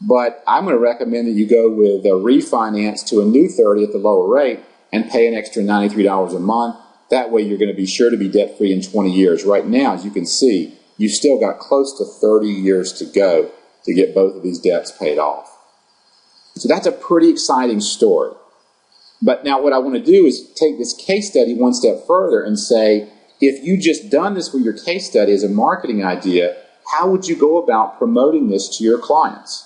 But I'm going to recommend that you go with a refinance to a new 30 at the lower rate and pay an extra $93 a month. That way you're going to be sure to be debt-free in 20 years. Right now, as you can see, you've still got close to 30 years to go to get both of these debts paid off. So that's a pretty exciting story. But now what I want to do is take this case study one step further and say, if you just done this for your case study as a marketing idea, how would you go about promoting this to your clients?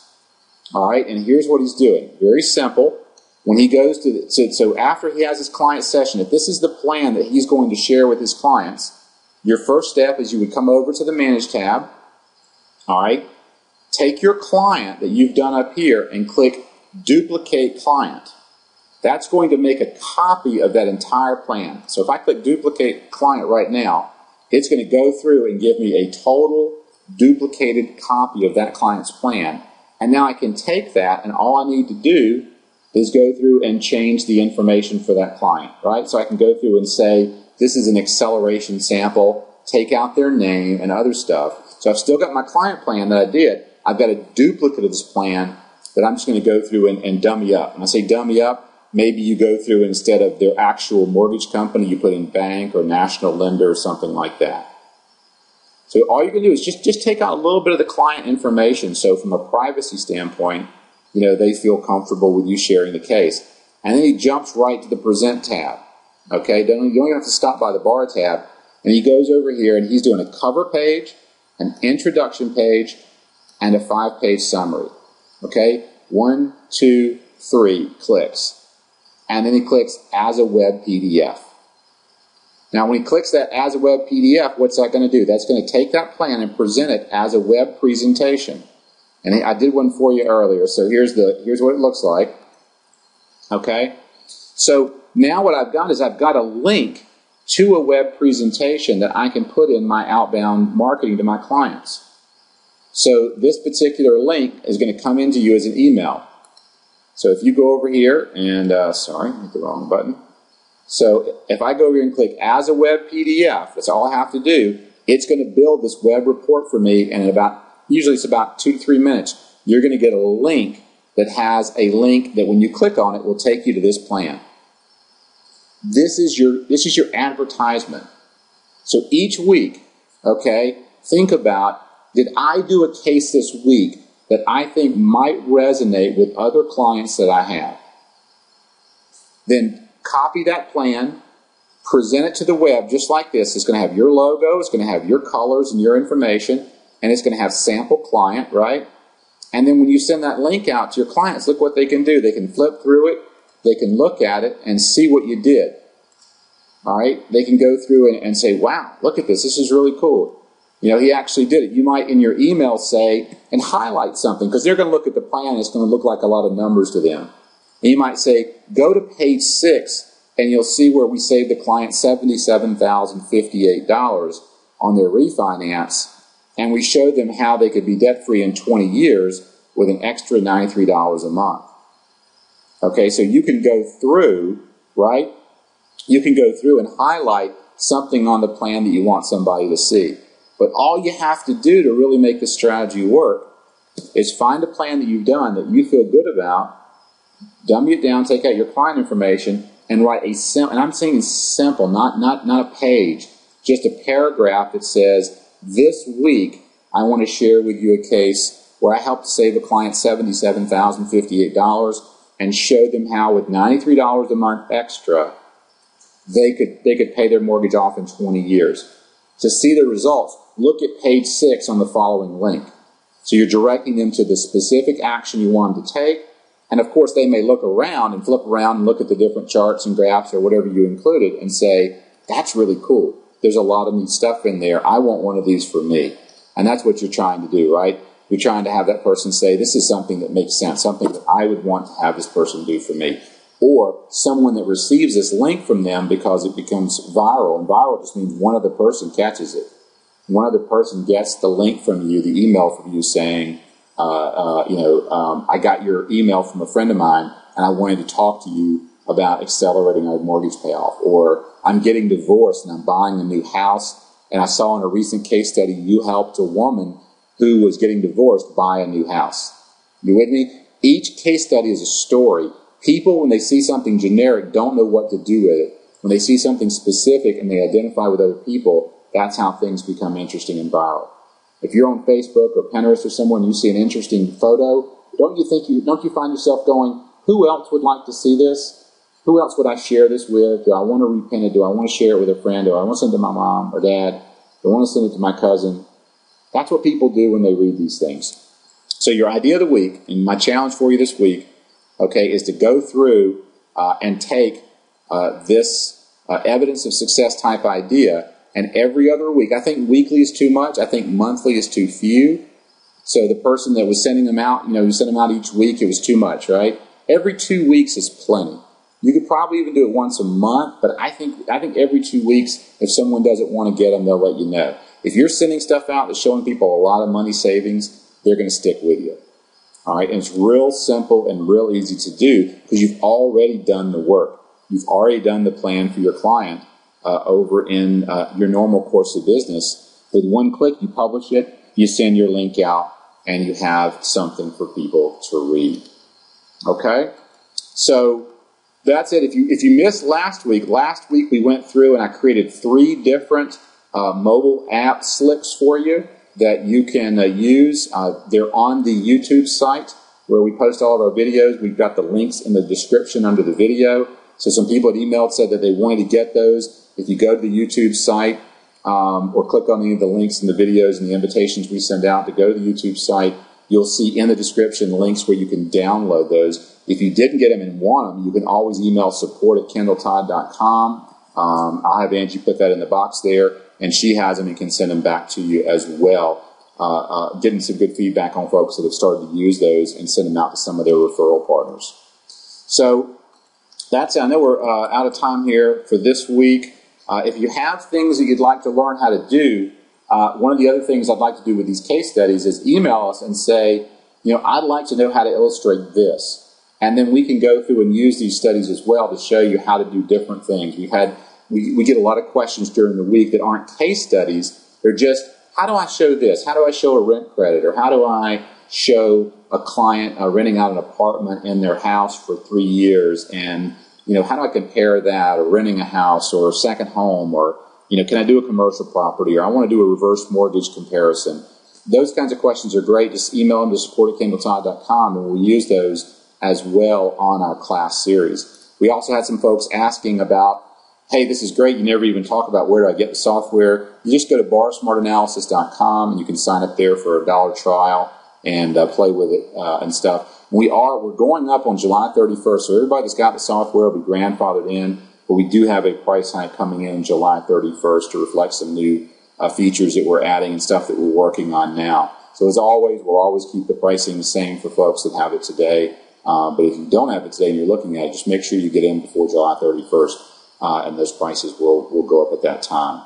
All right, and here's what he's doing. Very simple. When he goes to so after he has his client session, if this is the plan that he's going to share with his clients, your first step is you would come over to the Manage tab. All right, take your client that you've done up here and click Duplicate Client. That's going to make a copy of that entire plan. So if I click Duplicate Client right now, it's going to go through and give me a total duplicated copy of that client's plan. And now I can take that, and all I need to do is go through and change the information for that client, right? So I can go through and say, this is an acceleration sample, take out their name and other stuff. So I've still got my client plan that I did. I've got a duplicate of this plan that I'm just going to go through and dummy up. When I say dummy up, maybe you go through, instead of their actual mortgage company, you put in bank or national lender or something like that. So all you can do is just take out a little bit of the client information. So from a privacy standpoint, they feel comfortable with you sharing the case. And then he jumps right to the Present tab. Okay, you don't even have to stop by the Bar tab. And he goes over here and he's doing a cover page, an introduction page, and a 5-page summary. Okay, 1, 2, 3 clicks. And then he clicks As a Web PDF. Now, when he clicks that As a Web PDF, what's that going to do? That's going to take that plan and present it as a web presentation. And I did one for you earlier, so here's what it looks like. Okay? So now what I've got is I've got a link to a web presentation that I can put in my outbound marketing to my clients. So this particular link is going to come into you as an email. So if you go over here and, sorry, I hit the wrong button. So if I go over here and click As a Web PDF, that's all I have to do, it's going to build this web report for me, and usually it's about 2 to 3 minutes. You're going to get a link that has a link that when you click on it will take you to this plan. This is your advertisement. So each week, okay, think about, did I do a case this week that I think might resonate with other clients that I have? Then copy that plan, present it to the web just like this. It's going to have your logo, it's going to have your colors and your information, and it's going to have sample client, right? And then when you send that link out to your clients, look what they can do. They can flip through it, they can look at it and see what you did. All right? They can go through and say, wow, look at this. This is really cool. He actually did it. You might in your email say, and highlight something, because they're going to look at the plan. It's going to look like a lot of numbers to them. And you might say, go to page 6, and you'll see where we saved the client $77,058 on their refinance, and we showed them how they could be debt-free in 20 years with an extra $93 a month. Okay, so you can go through, right? You can go through and highlight something on the plan that you want somebody to see. But all you have to do to really make the strategy work is find a plan that you've done that you feel good about, dummy it down, take out your client information, and write a simple, and I'm saying simple, not a page, just a paragraph that says, this week I want to share with you a case where I helped save a client $77,058 and showed them how with $93 a month extra, they could pay their mortgage off in 20 years. To see the results, look at page 6 on the following link. So you're directing them to the specific action you want them to take. And of course, they may look around and flip around and look at the different charts and graphs or whatever you included and say, that's really cool. There's a lot of neat stuff in there. I want one of these for me. And that's what you're trying to do, right? You're trying to have that person say, this is something that makes sense, something that I would want to have this person do for me. Or someone that receives this link from them because it becomes viral. And viral just means one other person catches it. One other person gets the link from you, the email from you saying, I got your email from a friend of mine and I wanted to talk to you about accelerating our mortgage payoff. Or I'm getting divorced and I'm buying a new house, and I saw in a recent case study you helped a woman who was getting divorced buy a new house. You with me? Each case study is a story. People, when they see something generic, don't know what to do with it. When they see something specific and they identify with other people, that's how things become interesting and viral. If you're on Facebook or Pinterest or somewhere and you see an interesting photo, don't you find yourself going, who else would like to see this? Who else would I share this with? Do I want to repin it? Do I want to share it with a friend? Do I want to send it to my mom or dad? Do I want to send it to my cousin? That's what people do when they read these things. So your idea of the week, and my challenge for you this week, okay, is to go through and take this evidence of success type idea, and every other week, I think weekly is too much, I think monthly is too few. So the person that was sending them out, you send them out each week, it was too much, right? Every 2 weeks is plenty. You could probably even do it once a month, but I think every 2 weeks, if someone doesn't want to get them, they'll let you know. If you're sending stuff out that's showing people a lot of money savings, they're going to stick with you. All right, and it's real simple and real easy to do because you've already done the work. You've already done the plan for your client over in your normal course of business. With one click, you publish it, you send your link out, and you have something for people to read. Okay? So that's it. If you missed last week we went through and I created 3 different mobile app slicks for you that you can use. They're on the YouTube site where we post all of our videos. We've got the links in the description under the video. So some people had emailed, said that they wanted to get those. If you go to the YouTube site or click on any of the links in the videos and the invitations we send out to go to the YouTube site, you'll see in the description links where you can download those. If you didn't get them and want them, you can always email support@kendalltodd.com. I'll have Angie put that in the box there, and she has them and can send them back to you as well. Getting some good feedback on folks that have started to use those and send them out to some of their referral partners. So that's it. I know we're out of time here for this week. If you have things that you'd like to learn how to do, one of the other things I'd like to do with these case studies is email us and say, I'd like to know how to illustrate this. And then we can go through and use these studies as well to show you how to do different things. We get a lot of questions during the week that aren't case studies. They're just, how do I show this? How do I show a rent credit? Or how do I show a client renting out an apartment in their house for 3 years? And, how do I compare that? Or renting a house or a second home? Or, can I do a commercial property? Or I want to do a reverse mortgage comparison. Those kinds of questions are great. Just email them to support@kendalltodd.com and we'll use those as well on our class series. We also had some folks asking about, hey, this is great. You never even talk about where do I get the software. You just go to barsmartanalysis.com and you can sign up there for a $1 trial and play with it and stuff. We're going up on July 31st, so everybody that's got the software will be grandfathered in, but we do have a price hike coming in July 31st to reflect some new features that we're adding and stuff that we're working on now. So as always, we'll always keep the pricing the same for folks that have it today. But if you don't have it today and you're looking at it, just make sure you get in before July 31st, and those prices will go up at that time.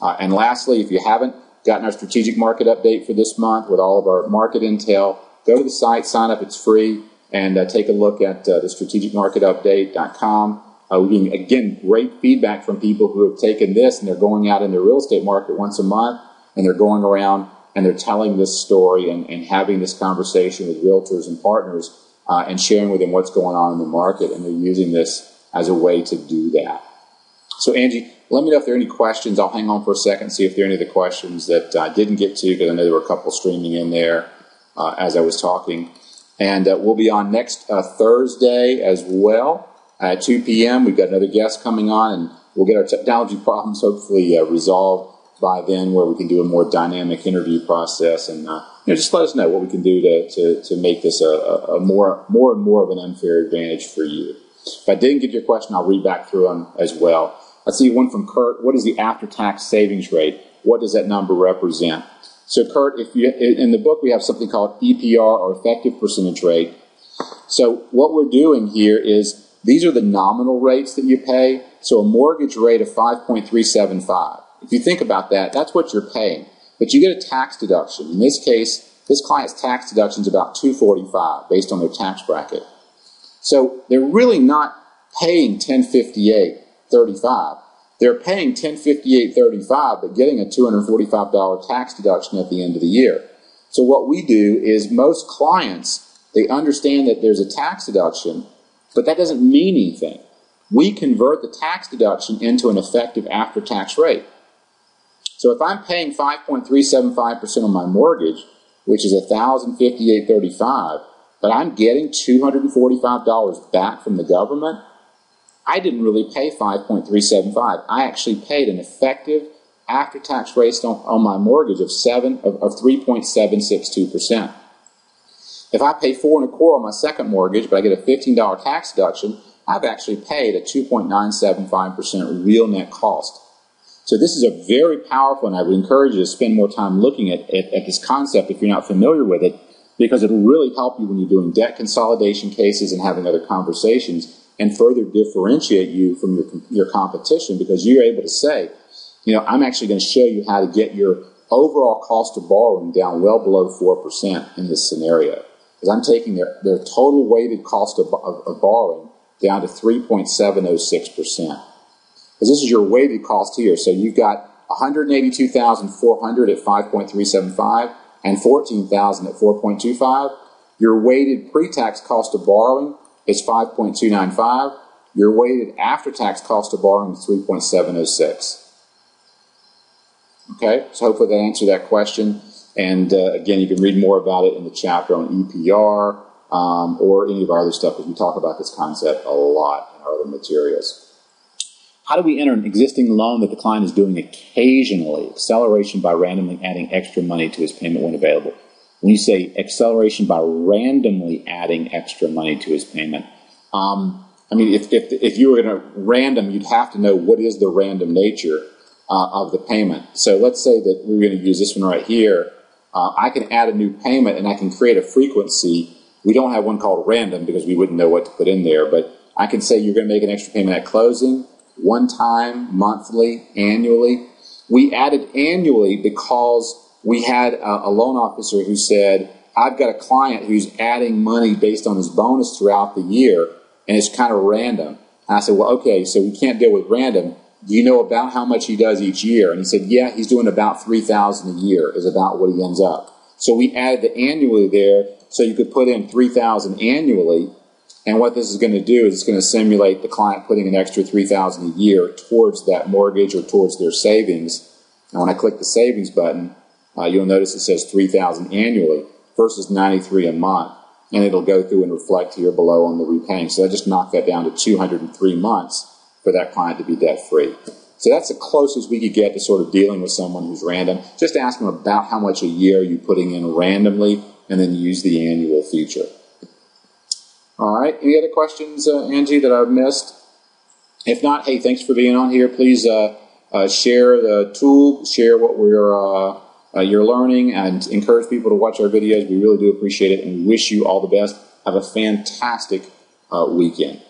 And lastly, if you haven't gotten our strategic market update for this month with all of our market intel, go to the site, sign up, it's free, and take a look at the strategicmarketupdate.com. We're getting, again, great feedback from people who have taken this and they're going out in the real estate market once a month, and they're going around and they're telling this story and having this conversation with realtors and partners and sharing with them what's going on in the market, and they're using this as a way to do that. So Angie, let me know if there are any questions. I'll hang on for a second, see if there are any of the questions that I didn't get to, because I know there were a couple streaming in there as I was talking. And we'll be on next Thursday as well at 2 p.m. We've got another guest coming on, and we'll get our technology problems hopefully resolved by then, where we can do a more dynamic interview process, and just let us know what we can do to make this a more and more of an unfair advantage for you. If I didn't get your question, I'll read back through them as well. I see one from Kurt. What is the after-tax savings rate? What does that number represent? So Kurt, in the book we have something called EPR, or effective percentage rate. So what we're doing here is these are the nominal rates that you pay. So a mortgage rate of 5.375. If you think about that, that's what you're paying. But you get a tax deduction. In this case, this client's tax deduction is about $245 based on their tax bracket. So they're really not paying $1,058.35. They're paying $1,058.35, but getting a $245 tax deduction at the end of the year. So what we do is most clients, they understand that there's a tax deduction, but that doesn't mean anything. We convert the tax deduction into an effective after-tax rate. So if I'm paying 5.375% on my mortgage, which is $1,058.35, but I'm getting $245 back from the government, I didn't really pay 5.375. I actually paid an effective after-tax rate on my mortgage of 3.762%. If I pay 4.25 on my second mortgage, but I get a $15 tax deduction, I've actually paid a 2.975% real net cost. So this is a very powerful, and I would encourage you to spend more time looking at this concept if you're not familiar with it, because it'll really help you when you're doing debt consolidation cases and having other conversations, and further differentiate you from your competition, because you're able to say, I'm actually going to show you how to get your overall cost of borrowing down well below 4% in this scenario. Because I'm taking their total weighted cost of borrowing down to 3.706%. Because this is your weighted cost here. So you've got $182,400 at 5.375 and $14,000 at 4.25. Your weighted pre-tax cost of borrowing is 5.295. Your weighted after-tax cost of borrowing is 3.706. Okay, so hopefully that answered that question. And again, you can read more about it in the chapter on EPR or any of our other stuff, because we talk about this concept a lot in our other materials. How do we enter an existing loan that the client is doing occasionally? Acceleration by randomly adding extra money to his payment when available. When you say acceleration by randomly adding extra money to his payment, if you were going to random, you'd have to know what is the random nature of the payment. So let's say that we're going to use this one right here. I can add a new payment and I can create a frequency. We don't have one called random because we wouldn't know what to put in there, but I can say you're going to make an extra payment at closing, one time, monthly, annually. We added annually because we had a loan officer who said, I've got a client who's adding money based on his bonus throughout the year, and it's kind of random. And I said, well, okay, so we can't deal with random. Do you know about how much he does each year? And he said, yeah, he's doing about $3,000 a year is about what he ends up. So we added the annually there so you could put in $3,000 annually. And what this is going to do is it's going to simulate the client putting an extra $3,000 a year towards that mortgage or towards their savings. And when I click the savings button, you'll notice it says $3,000 annually versus $93 a month. And it'll go through and reflect here below on the repaying. So I just knocked that down to 203 months for that client to be debt-free. So that's the closest we could get to sort of dealing with someone who's random. Just ask them about how much a year you're putting in randomly, and then use the annual feature. All right, any other questions, Angie, that I've missed? If not, hey, thanks for being on here. Please share the tool, share what you're learning, and encourage people to watch our videos. We really do appreciate it, and we wish you all the best. Have a fantastic weekend.